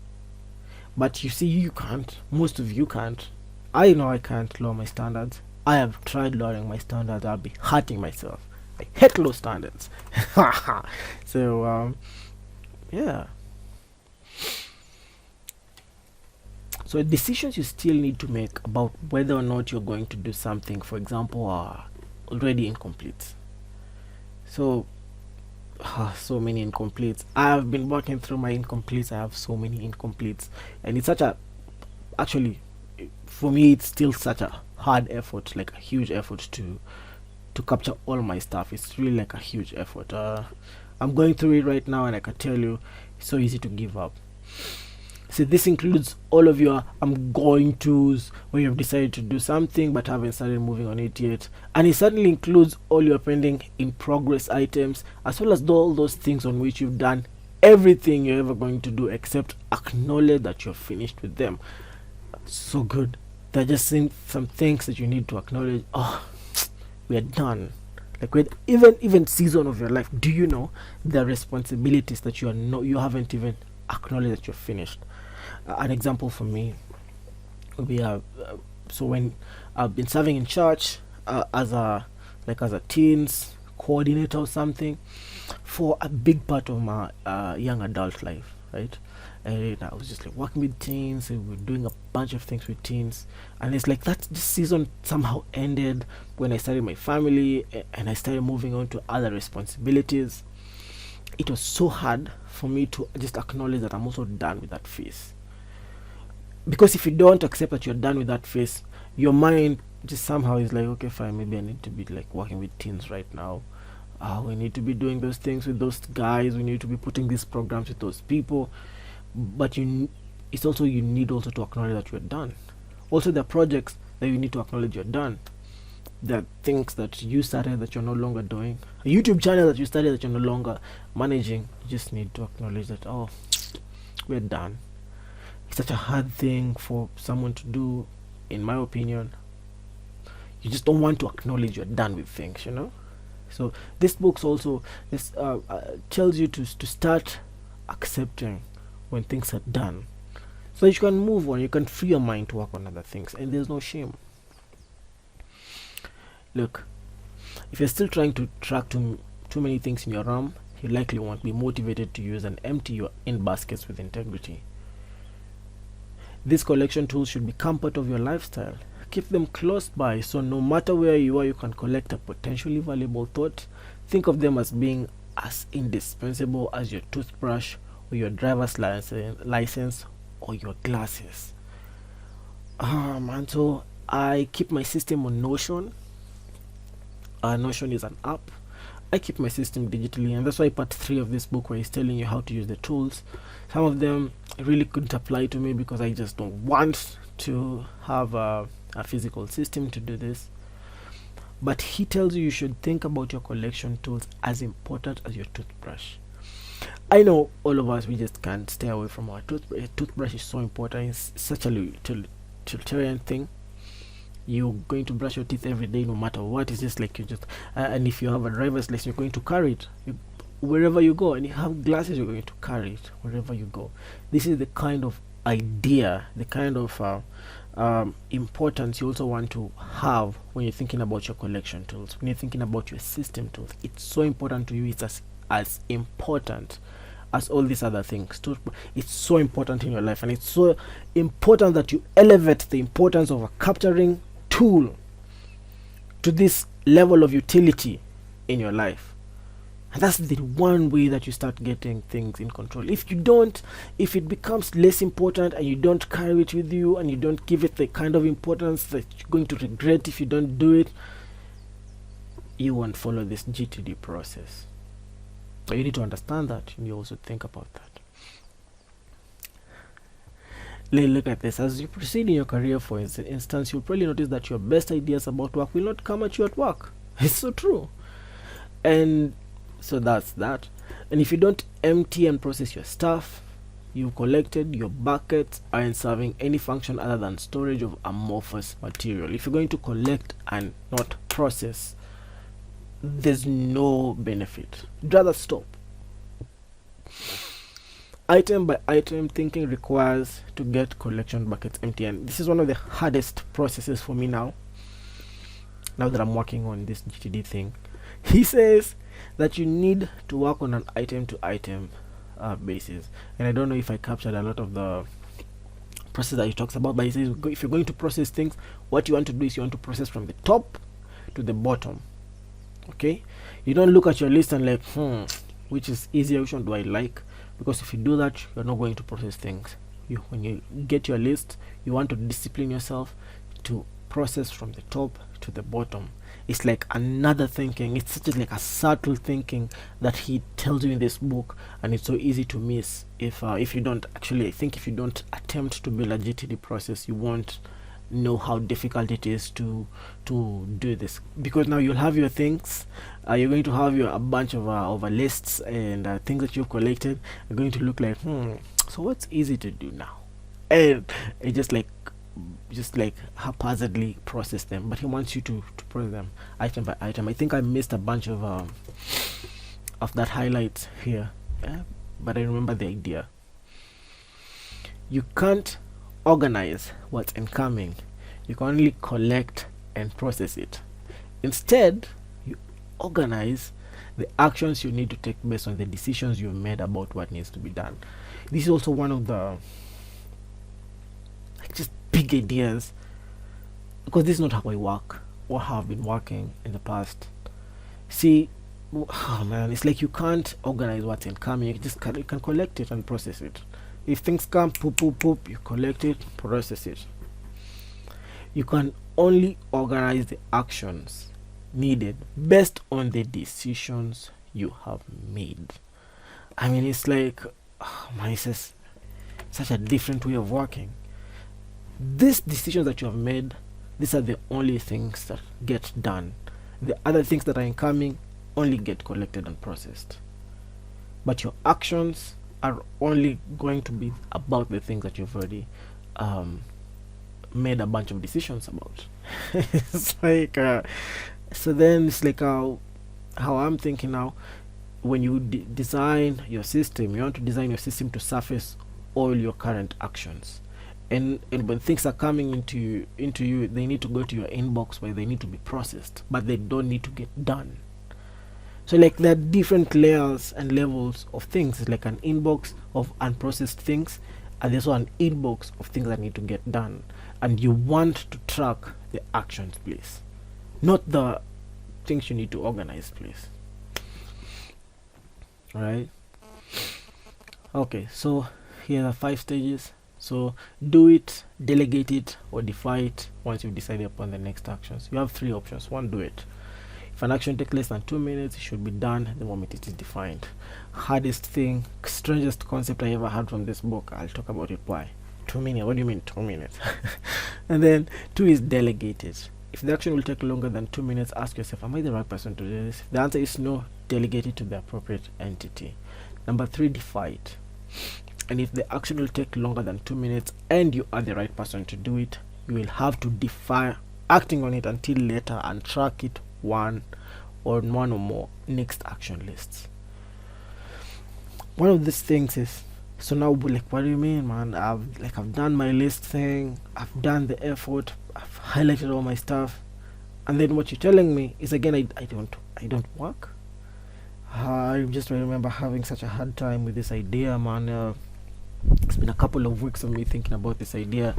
But you see, you can't, most of you can't. I know I can't lower my standards. I have tried lowering my standards. I'll be hurting myself. I hate low standards. So yeah, so decisions you still need to make about whether or not you're going to do something, for example, are already incomplete. So so many incompletes. I've been working through my incompletes. I have so many incompletes, and it's actually, for me, it's still such a hard effort, like a huge effort to capture all my stuff. It's really like a huge effort. I'm going through it right now, and I can tell you, it's so easy to give up. So this includes all of your I'm going to's, where you've decided to do something but haven't started moving on it yet, and it certainly includes all your pending in progress items, as well as all those things on which you've done everything you're ever going to do except acknowledge that you're finished with them. So good. They're just some things that you need to acknowledge. Oh, we're done. Like, with even season of your life, do you know the responsibilities that you haven't even acknowledged that you're finished? An example for me would be so when I've been serving in church as a teens coordinator or something for a big part of my young adult life, right? And I was just like working with teens, and we were doing a bunch of things with teens, and it's like that this season somehow ended when I started my family and I started moving on to other responsibilities. It was so hard for me to just acknowledge that I'm also done with that phase, because if you don't accept that you're done with that phase, your mind just somehow is like, okay, fine, maybe I need to be like working with teens right now. We need to be doing those things with those guys, we need to be putting these programs with those people. But it's also, you need also to acknowledge that you're done. Also, there are projects that you need to acknowledge you're done. There are things that you started that you're no longer doing, a YouTube channel that you started that you're no longer managing. You just need to acknowledge that, oh, we're done. It's such a hard thing for someone to do, in my opinion. You just don't want to acknowledge you're done with things, So this book also tells you to start accepting when things are done, so you can move on, you can free your mind to work on other things, and there's no shame. Look, if you're still trying to track too many things in your RAM, you likely won't be motivated to use and empty your in baskets with integrity. These collection tools should become part of your lifestyle. Keep them close by, so no matter where you are, you can collect a potentially valuable thought. Think of them as being as indispensable as your toothbrush, or your driver's license, or your glasses. And so I keep my system on Notion. Notion is an app. I keep my system digitally, and that's why part 3 of this book, where he's telling you how to use the tools, some of them really couldn't apply to me because I just don't want to have a physical system to do this. But he tells you should think about your collection tools as important as your toothbrush. I know all of us, we just can't stay away from our toothbrush. Toothbrush is so important. It's such a utilitarian thing. You're going to brush your teeth every day, no matter what. It's just like and if you have a driver's license, you're going to carry it wherever you go, and you have glasses, you're going to carry it wherever you go. This is the kind of idea, the kind of importance you also want to have when you're thinking about your collection tools, when you're thinking about your system tools. It's so important to you. It's as important as all these other things. It's so important in your life, and it's so important that you elevate the importance of a capturing tool to this level of utility in your life. And that's the one way that you start getting things in control. If you don't, if it becomes less important and you don't carry it with you, and you don't give it the kind of importance that you're going to regret if you don't do it, you won't follow this GTD process. But you need to understand that, and you also think about that. Look at this. As you proceed in your career, for instance, you'll probably notice that your best ideas about work will not come at you at work. It's so true. And so that's that. And if you don't empty and process your stuff you've collected, your buckets aren't serving any function other than storage of amorphous material. If you're going to collect and not process, there's no benefit. Rather stop. Item by item thinking requires to get collection buckets empty, and this is one of the hardest processes for me now that I'm working on this GTD thing. He says that you need to work on an item to item basis, and I don't know if I captured a lot of the process that he talks about, but he says if you're going to process things, what you want to do is you want to process from the top to the bottom. Okay, you don't look at your list and like which is easier, which one do I like, because if you do that you're not going to process things. When you get your list, you want to discipline yourself to process from the top to the bottom. It's like another thinking. It's such like a subtle thinking that he tells you in this book, and it's so easy to miss if you don't actually. I think if you don't attempt to build a GTD process, you won't know how difficult it is to do this, because now you'll have your things, you're going to have a bunch of lists and things that you've collected are going to look like so what's easy to do now, and it just like haphazardly process them. But he wants you to process them item by item. I think I missed a bunch of that highlights here, but I remember the idea. You can't organize what's incoming, you can only collect and process it. Instead, you organize the actions you need to take based on the decisions you've made about what needs to be done. This is also one of the just big ideas, because this is not how I work or how I've been working in the past. See, oh man, it's like you can't organize what's incoming. You can collect it and process it. If things come, poop, you collect it, process it. You can only organize the actions needed based on the decisions you have made. I mean, it's like, oh man, it's just such a different way of working. These decisions that you have made, these are the only things that get done. The other things that are incoming only get collected and processed. But your actions are only going to be about the things that you've already made a bunch of decisions about. It's like so then it's like how I'm thinking now. When you design your system, you want to design your system to surface all your current actions, and when things are coming into you, they need to go to your inbox where they need to be processed, but they don't need to get done. So like there are different layers and levels of things. It's like an inbox of unprocessed things, and there's also an inbox of things that need to get done. And you want to track the actions, please, not the things you need to organize, please. Alright, okay, so here are 5 stages. So do it, delegate it, or defy it. Once you've decided upon the next actions, you have 3 options. 1, do it. If an action takes less than 2 minutes, it should be done the moment it is defined. Hardest thing, strangest concept I ever had from this book. I'll talk about it. Why? 2 minutes? What do you mean 2 minutes? And then 2 is delegate it. If the action will take longer than 2 minutes, ask yourself, am I the right person to do this? If the answer is no, delegate it to the appropriate entity. Number 3, defy it. And if the action will take longer than 2 minutes and you are the right person to do it, you will have to defy acting on it until later and track it one or more next action lists. One of these things is, so now like, what do you mean, man? I've done my list thing, I've done the effort, I've highlighted all my stuff, and then what you're telling me is again I don't work. I just remember having such a hard time with this idea, man. It's been a couple of weeks of me thinking about this idea.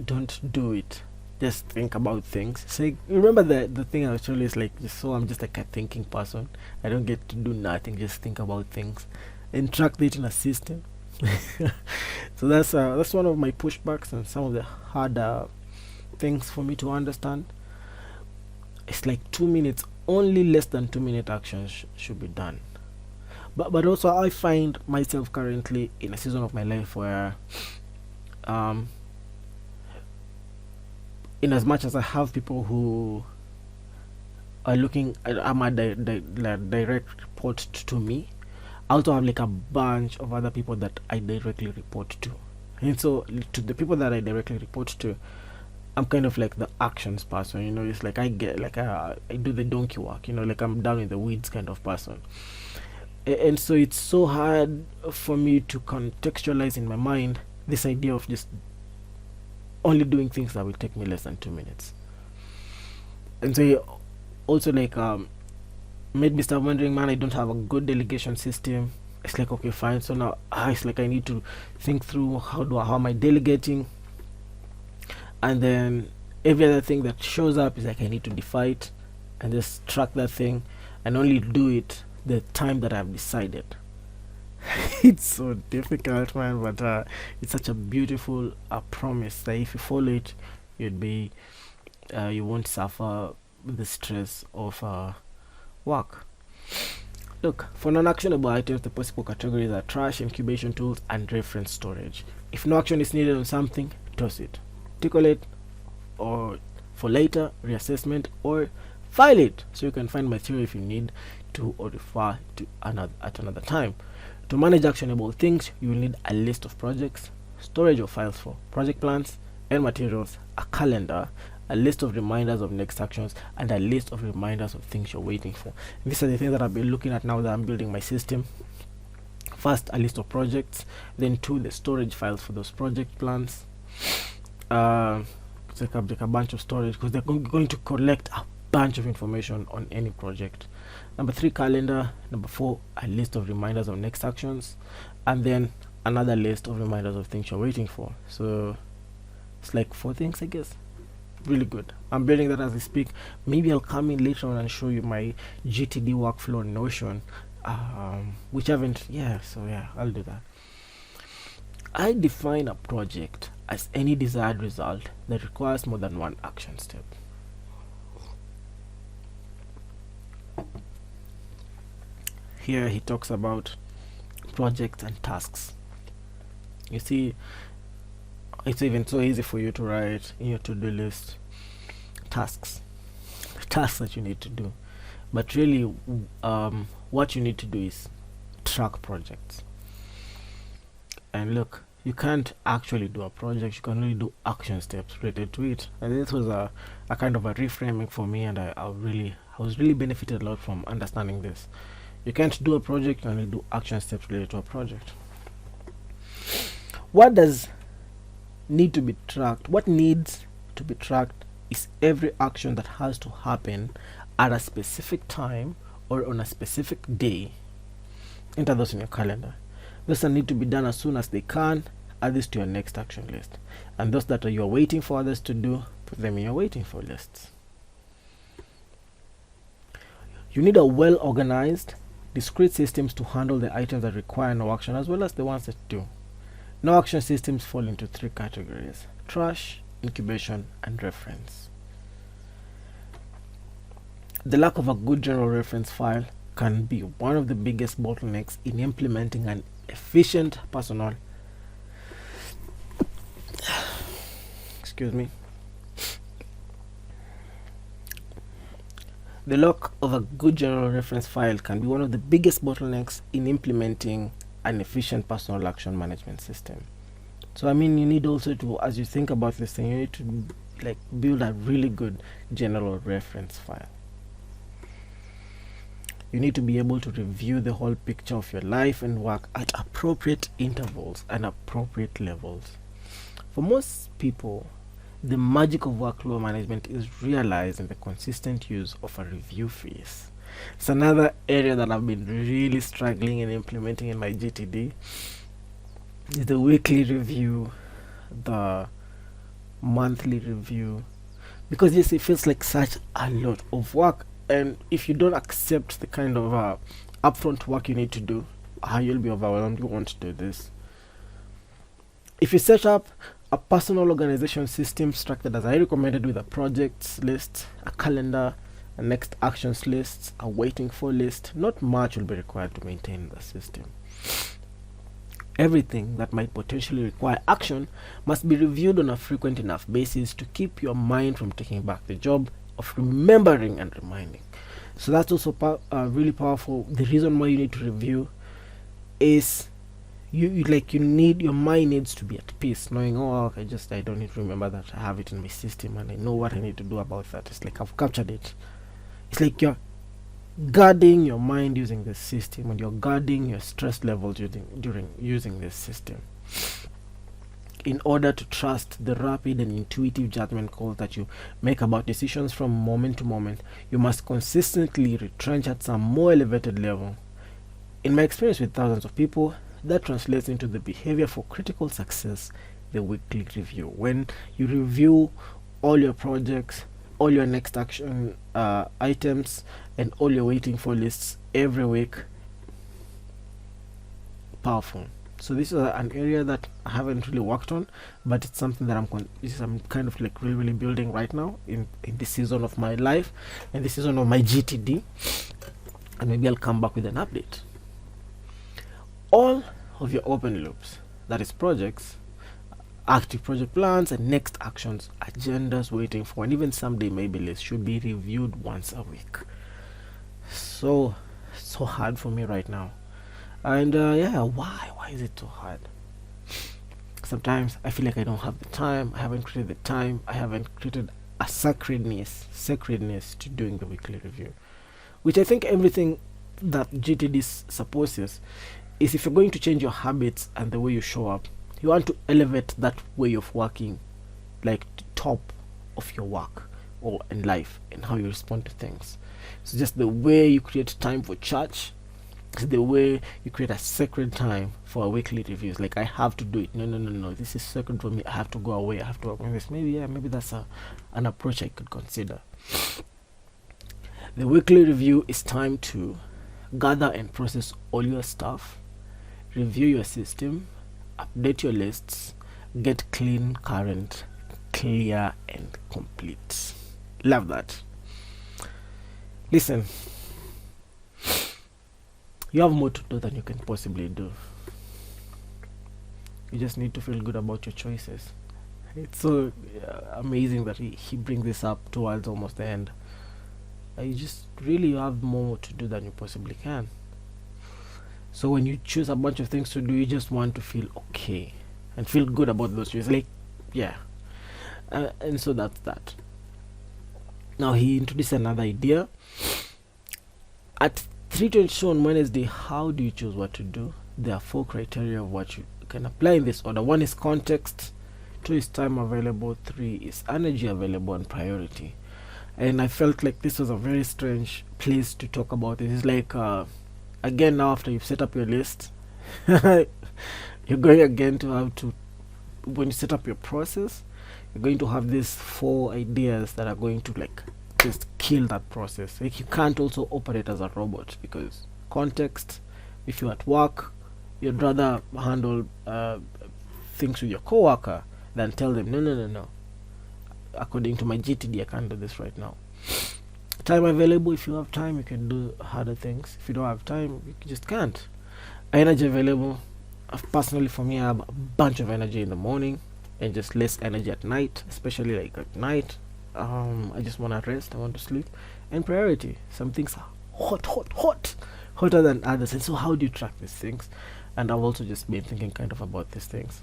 Don't do it. Just think about things. So remember the thing I was telling you is like, I'm just like a thinking person. I don't get to do nothing, just think about things and track it in a system. So that's one of my pushbacks and some of the harder things for me to understand. it's like 2 minutes, only less than 2 minute actions should be done. But also I find myself currently in a season of my life where um in as much as I have people who are looking I'm a direct report to me, I also have like a bunch of other people that I directly report to. And so to the people that I directly report to, I'm kind of like the actions person, it's like I get like I do the donkey work, like I'm down in the weeds kind of person. And so it's so hard for me to contextualize in my mind this idea of just only doing things that will take me less than 2 minutes. And so also like made me start wondering, man, I don't have a good delegation system. It's like, okay, fine, so now it's like I need to think through how am I delegating. And then every other thing that shows up is like I need to defy it and just track that thing and only do it the time that I've decided. It's so difficult, man, but it's such a beautiful promise that if you follow it, you won't suffer the stress of work. Look, for non-actionable items, the possible categories are trash, incubation tools, and reference storage. If no action is needed on something, toss it, tickle it, or for later reassessment, or file it so you can find material if you need to, or refer to at another time. To manage actionable things, you will need a list of projects, storage of files for project plans and materials, a calendar, a list of reminders of next actions, and a list of reminders of things you're waiting for. These are the things that I've been looking at now that I'm building my system. First, a list of projects, then two, the storage files for those project plans. It's like a bunch of storage because they're going to collect a bunch of information on any project. Number 3, calendar. Number 4, a list of reminders of next actions, and then another list of reminders of things you're waiting for. So it's like 4 things, I guess. Really good. I'm building that as I speak. Maybe I'll come in later on and show you my GTD workflow in Notion, which I haven't. I'll do that. I define a project as any desired result that requires more than one action step. Here he talks about projects and tasks. You see, it's even so easy for you to write in your to-do list tasks that you need to do, but really what you need to do is track projects. And look, you can't actually do a project, you can only do action steps related to it. And this was a kind of a reframing for me, and I was really benefited a lot from understanding this. You can't do a project, you can only do action steps related to a project. What does need to be tracked? What needs to be tracked is every action that has to happen at a specific time or on a specific day. Enter those in your calendar. Those that need to be done as soon as they can, add this to your next action list. And those that you're waiting for others to do, put them in your waiting for lists. You need a well-organized, discrete systems to handle the items that require no action as well as the ones that do. No action systems fall into 3 categories: trash, incubation, and reference. The lack of a good general reference file can be one of the biggest bottlenecks in implementing an efficient personal The lack of a good general reference file can be one of the biggest bottlenecks in implementing an efficient personal action management system. So I mean, you need also to, as you think about this thing, you need to like build a really good general reference file. You need to be able to review the whole picture of your life and work at appropriate intervals and appropriate levels. For most people, the magic of workflow management is realized in the consistent use of a review phase. It's another area that I've been really struggling in implementing in my GTD. Is the weekly review, the monthly review, because yes, it feels like such a lot of work, and if you don't accept the kind of upfront work you need to do, you'll be overwhelmed. You won't do this. If you set up a personal organization system structured as I recommended, with a projects list, a calendar, a next actions lists, a waiting for list. Not much will be required to maintain the system. Everything that might potentially require action must be reviewed on a frequent enough basis to keep your mind from taking back the job of remembering and reminding. So that's also really powerful. The reason why you need to review is you need your mind needs to be at peace, knowing, oh, okay, I don't need to remember that, I have it in my system and I know what I need to do about that. It's like I've captured it. It's like you're guarding your mind using this system, and you're guarding your stress levels during using this system, in order to trust the rapid and intuitive judgment calls that you make about decisions from moment to moment. You must consistently retrench at some more elevated level. In my experience with thousands of people, that translates into the behavior for critical success, the weekly review. When you review all your projects, all your next action items, and all your waiting for lists every week, powerful. So this is an area that I haven't really worked on, but it's something that I'm kind of like really building right now in this season of my life and this season of my GTD, and maybe I'll come back with an update. All of your open loops, that is projects, active project plans, and next actions, agendas, waiting for, and even someday maybe lists, should be reviewed once a week. So hard for me right now. And why is it so hard? Sometimes I feel like I don't have the time. I haven't created the time. I haven't created a sacredness to doing the weekly review, which I think everything that GTD supposes is, if you're going to change your habits and the way you show up, you want to elevate that way of working, like the top of your work or in life, and how you respond to things. So just the way you create time for church, the way you create a sacred time for a weekly reviews. Like, I have to do it. No, this is sacred for me. I have to go away. I have to work on this. Maybe that's an approach I could consider. The weekly review is time to gather and process all your stuff, review your system, update your lists, get clean, current, clear, and complete. Love that. Listen, you have more to do than you can possibly do. You just need to feel good about your choices. It's so amazing that he brings this up towards almost the end. You just really have more to do than you possibly can. So when you choose a bunch of things to do, you just want to feel okay and feel good about those choices. Like, yeah. And so that's that. Now he introduced another idea. At 3:20 on Wednesday, how do you choose what to do? There are 4 criteria of what you can apply in this order. 1 is context, 2 is time available, 3 is energy available, and priority. And I felt like this was a very strange place to talk about it. It's like, again, now after you've set up your list, you're going again to have to, when you set up your process, you're going to have these 4 ideas that are going to like just kill that process. Like, you can't also operate as a robot, because context, if you're at work, you'd rather handle things with your coworker than tell them no, according to my GTD I can't do this right now. Time available, if you have time you can do harder things. If you don't have time, you just can't. Energy available, personally for me, I have a bunch of energy in the morning and just less energy at night, especially like at night. I just want to rest, I want to sleep. And priority, some things are hotter than others. And so how do you track these things? And I've also just been thinking kind of about these things.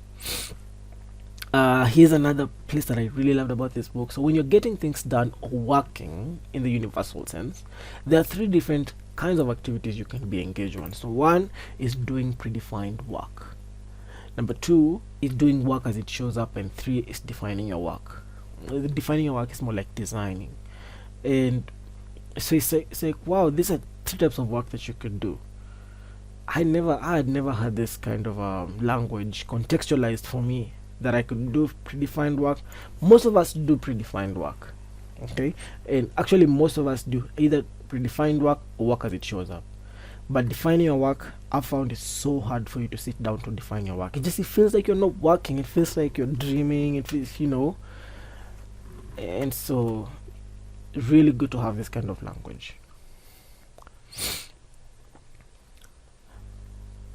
Here's another place that I really loved about this book. So when you're getting things done or working in the universal sense, there are 3 different kinds of activities you can be engaged on. So 1 is doing predefined work. Number 2 is doing work as it shows up, and 3 is defining your work. Defining your work is more like designing. And so it's like, wow, these are 3 types of work that you could do. I had never had this kind of language contextualized for me, that I could do predefined work. Most of us do predefined work, okay? And actually most of us do either predefined work or work as it shows up. But defining your work, I found it so hard for you to sit down to define your work. It feels like you're not working. It feels like you're dreaming. It feels, and so really good to have this kind of language.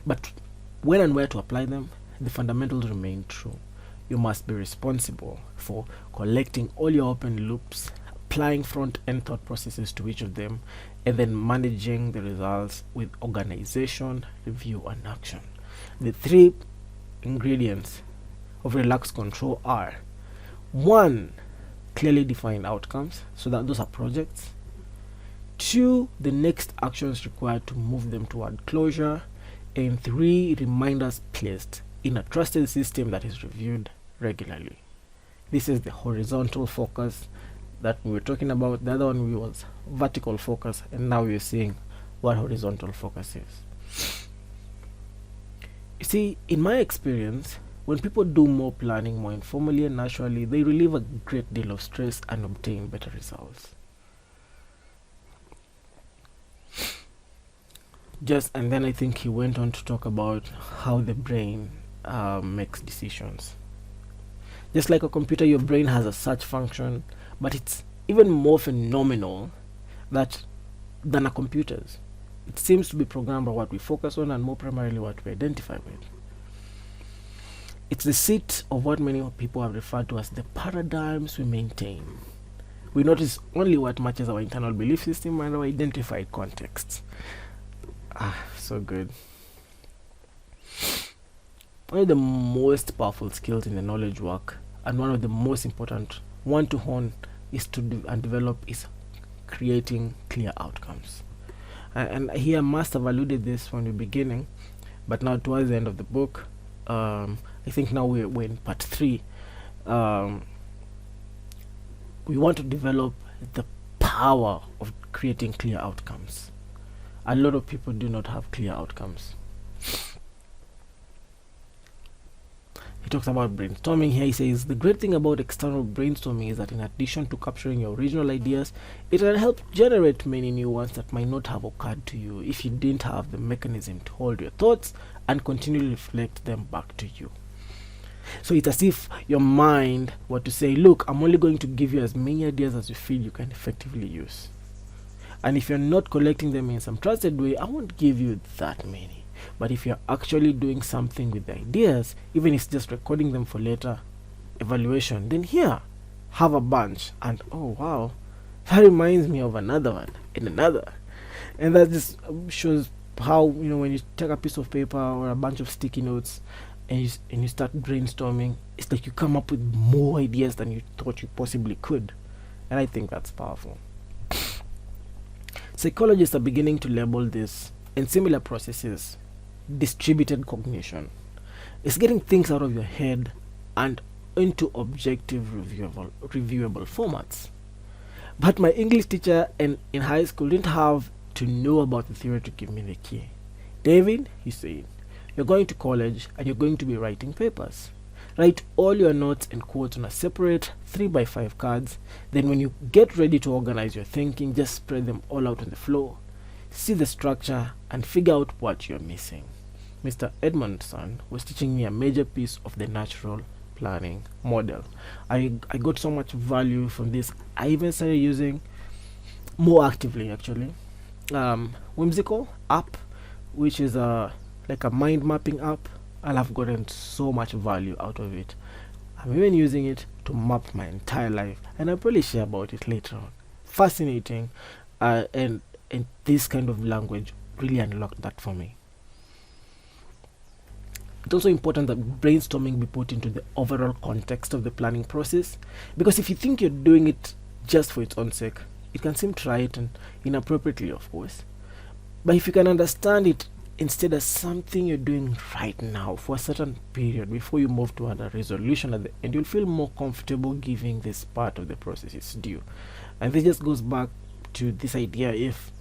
But when and where to apply them, the fundamentals remain true. You must be responsible for collecting all your open loops, applying front-end thought processes to each of them, and then managing the results with organization, review, and action. The three ingredients of relaxed control are: 1, clearly defined outcomes, so that those are projects; 2, the next actions required to move them toward closure; and 3, reminders placed in a trusted system that is reviewed regularly. This is the horizontal focus that we were talking about. The other one was vertical focus, and now we're seeing what horizontal focus is. You see, in my experience, when people do more planning more informally and naturally, they relieve a great deal of stress and obtain better results. And then I think he went on to talk about how the brain makes decisions. Just like a computer, your brain has a search function, but it's even more phenomenal than a computer's. It seems to be programmed by what we focus on and more primarily what we identify with. It's the seat of what many people have referred to as the paradigms we maintain. We notice only what matches our internal belief system and our identified contexts. So good. One of the most powerful skills in the knowledge work, and one of the most important one to hone is to develop, is creating clear outcomes. And here I must have alluded this from the beginning, but now towards the end of the book, I think now we're in part 3. We want to develop the power of creating clear outcomes. A lot of people do not have clear outcomes. He talks about brainstorming here. He says the great thing about external brainstorming is that in addition to capturing your original ideas, it can help generate many new ones that might not have occurred to you if you didn't have the mechanism to hold your thoughts and continually reflect them back to you. So it's as if your mind were to say, look, I'm only going to give you as many ideas as you feel you can effectively use. And if you're not collecting them in some trusted way, I won't give you that many. But if you're actually doing something with the ideas, even if it's just recording them for later evaluation, then here, have a bunch. And oh wow, that reminds me of another one and another. And that just shows how, when you take a piece of paper or a bunch of sticky notes and you start brainstorming, it's like you come up with more ideas than you thought you possibly could. And I think that's powerful. Psychologists are beginning to label this and similar processes distributed cognition. It's getting things out of your head and into objective reviewable formats. But my English teacher in high school didn't have to know about the theory to give me the key. David, he said, you're going to college and you're going to be writing papers. Write all your notes and quotes on a separate 3x5 cards. Then when you get ready to organize your thinking, just spread them all out on the floor. See the structure and figure out what you're missing. Mr. Edmondson was teaching me a major piece of the natural planning model. I got so much value from this. I even started using more actively actually Whimsical app, which is like a mind mapping app, and I've gotten so much value out of it. I'm even using it to map my entire life, and I'll probably share about it later on. Fascinating, and this kind of language really unlocked that for me. It's also important that brainstorming be put into the overall context of the planning process, because if you think you're doing it just for its own sake, it can seem trite and inappropriately, of course. But if you can understand it instead as something you're doing right now for a certain period before you move to a resolution at the end, you'll feel more comfortable giving this part of the process its due. And this just goes back to this idea: if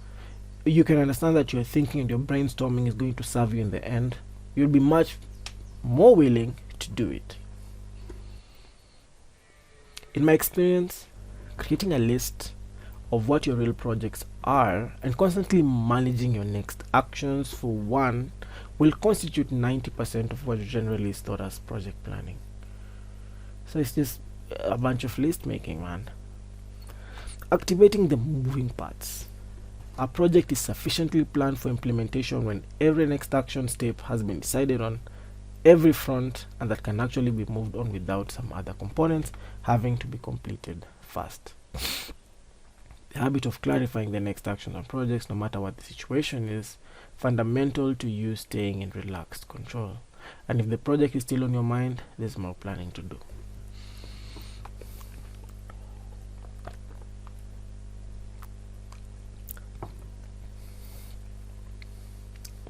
you can understand that your thinking and your brainstorming is going to serve you in the end, you'll be much more willing to do it. In my experience, creating a list of what your real projects are and constantly managing your next actions for one will constitute 90% of what generally is thought as project planning. So it's just a bunch of list making, man. Activating the moving parts. A project is sufficiently planned for implementation when every next action step has been decided on every front and that can actually be moved on without some other components having to be completed first. The habit of clarifying the next action on projects, no matter what the situation, is fundamental to you staying in relaxed control. And if the project is still on your mind, there's more planning to do.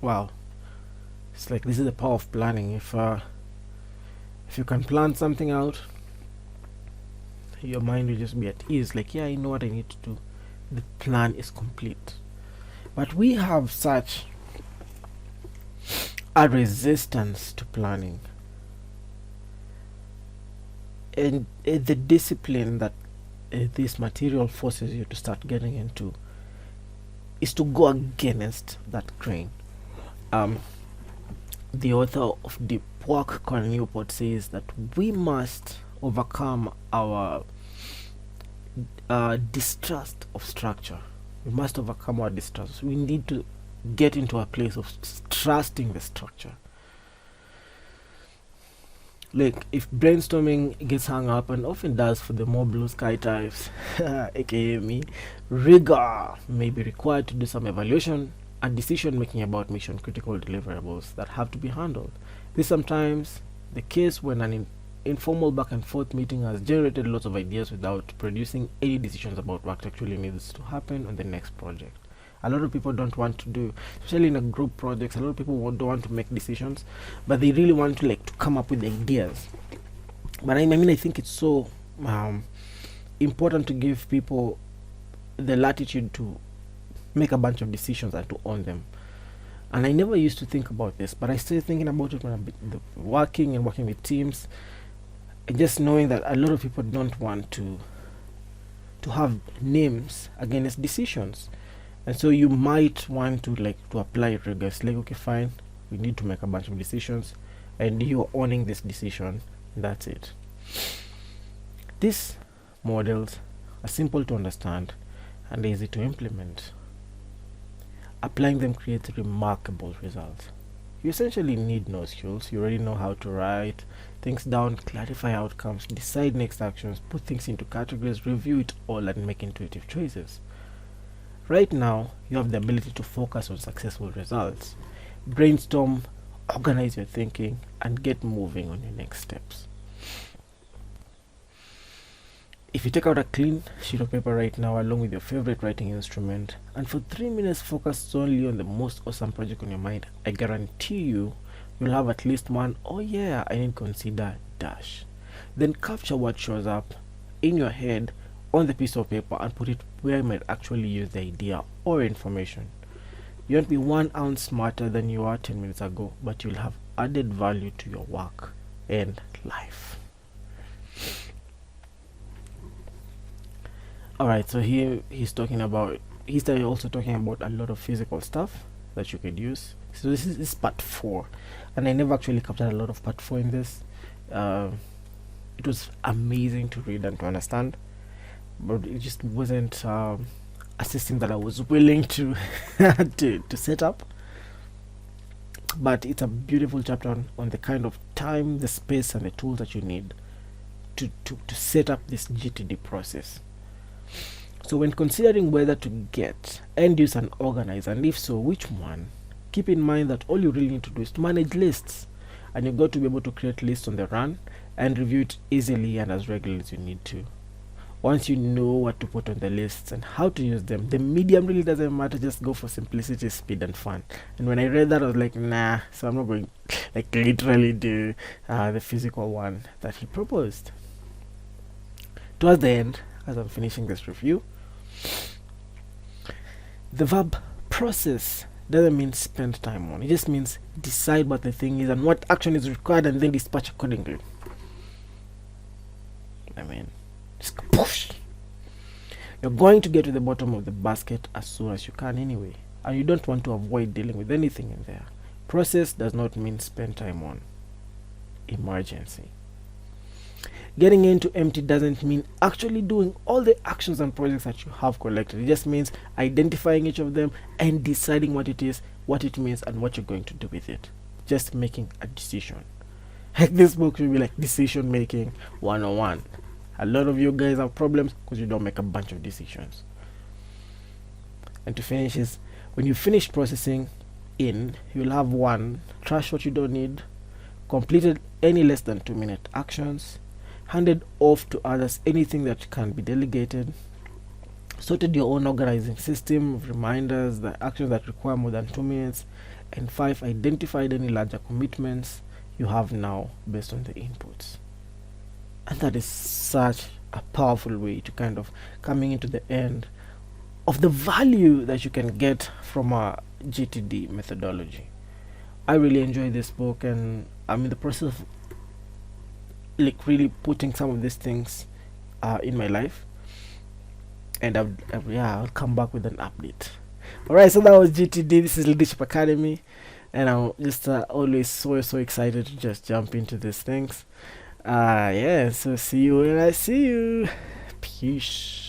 Wow, it's like this is the power of planning. If you can plan something out, your mind will just be at ease. Like, yeah, I know what I need to do. The plan is complete. But we have such a resistance to planning, and the discipline that this material forces you to start getting into is to go against that grain. The author of Deep Work, Cal Newport, says that we must overcome our distrust of structure. We must overcome our distrust. We need to get into a place of trusting the structure. Like, if brainstorming gets hung up, and often does for the more blue sky types, aka me, rigor may be required to do some evaluation and decision making about mission critical deliverables that have to be handled. This is sometimes the case when an informal back and forth meeting has generated lots of ideas without producing any decisions about what actually needs to happen on the next project. A lot of people don't want to do, especially in a group projects, a lot of people don't want to make decisions, but they really want to to come up with ideas. But I mean, I think it's so important to give people the latitude to make a bunch of decisions and to own them. And I never used to think about this, but I started thinking about it when I'm working with teams, and just knowing that a lot of people don't want to have names against decisions. And so you might want to apply rigor. It's like, okay, fine, we need to make a bunch of decisions, and you're owning this decision, and that's it. These models are simple to understand and easy to implement. Applying them creates remarkable results. You essentially need no skills. You already know how to write things down, clarify outcomes, decide next actions, put things into categories, review it all, and make intuitive choices. Right now, you have the ability to focus on successful results, brainstorm, organize your thinking, and get moving on your next steps. If you take out a clean sheet of paper right now along with your favorite writing instrument, and for 3 minutes focus solely on the most awesome project on your mind, I guarantee you'll have at least one, oh yeah, I need to consider dash. Then capture what shows up in your head on the piece of paper and put it where you might actually use the idea or information. You won't be 1 ounce smarter than you were 10 minutes ago, but you'll have added value to your work and life. Alright, so here he's also talking about a lot of physical stuff that you could use. So this is part 4, and I never actually captured a lot of part 4 in this. It was amazing to read and to understand, but it just wasn't a system that I was willing to to set up. But it's a beautiful chapter on the kind of time, the space, and the tools that you need to set up this GTD process. So when considering whether to get, end use, and organize, and if so, which one, keep in mind that all you really need to do is to manage lists, and you've got to be able to create lists on the run and review it easily and as regularly as you need to. Once you know what to put on the lists and how to use them, the medium really doesn't matter. Just go for simplicity, speed, and fun. And when I read that, I was like, nah, so I'm not going literally do the physical one that he proposed. Towards the end, as I'm finishing this review, the verb process doesn't mean spend time on. It just means decide what the thing is and what action is required, and then dispatch accordingly. I mean, just push. You're going to get to the bottom of the basket as soon as you can anyway, and you don't want to avoid dealing with anything in there. Process does not mean spend time on. Emergency. Getting into empty doesn't mean actually doing all the actions and projects that you have collected. It just means identifying each of them and deciding what it is, what it means, and what you're going to do with it. Just making a decision. Like this book should be like decision making 101. A lot of you guys have problems because you don't make a bunch of decisions. And to finish is, when you finish processing in, you'll have 1, trash what you don't need, completed any less than 2-minute actions, handed off to others anything that can be delegated, sorted your own organizing system of reminders, the actions that require more than 2 minutes, and 5, identified any larger commitments you have now based on the inputs. And that is such a powerful way to kind of coming into the end of the value that you can get from a GTD methodology. I really enjoy this book, and I'm in the process of like really putting some of these things in my life, and I'll come back with an update. All right, so that was GTD. This is Leadership Academy, and I'm just always so excited to just jump into these things. Yeah, so see you when I see you. Peace.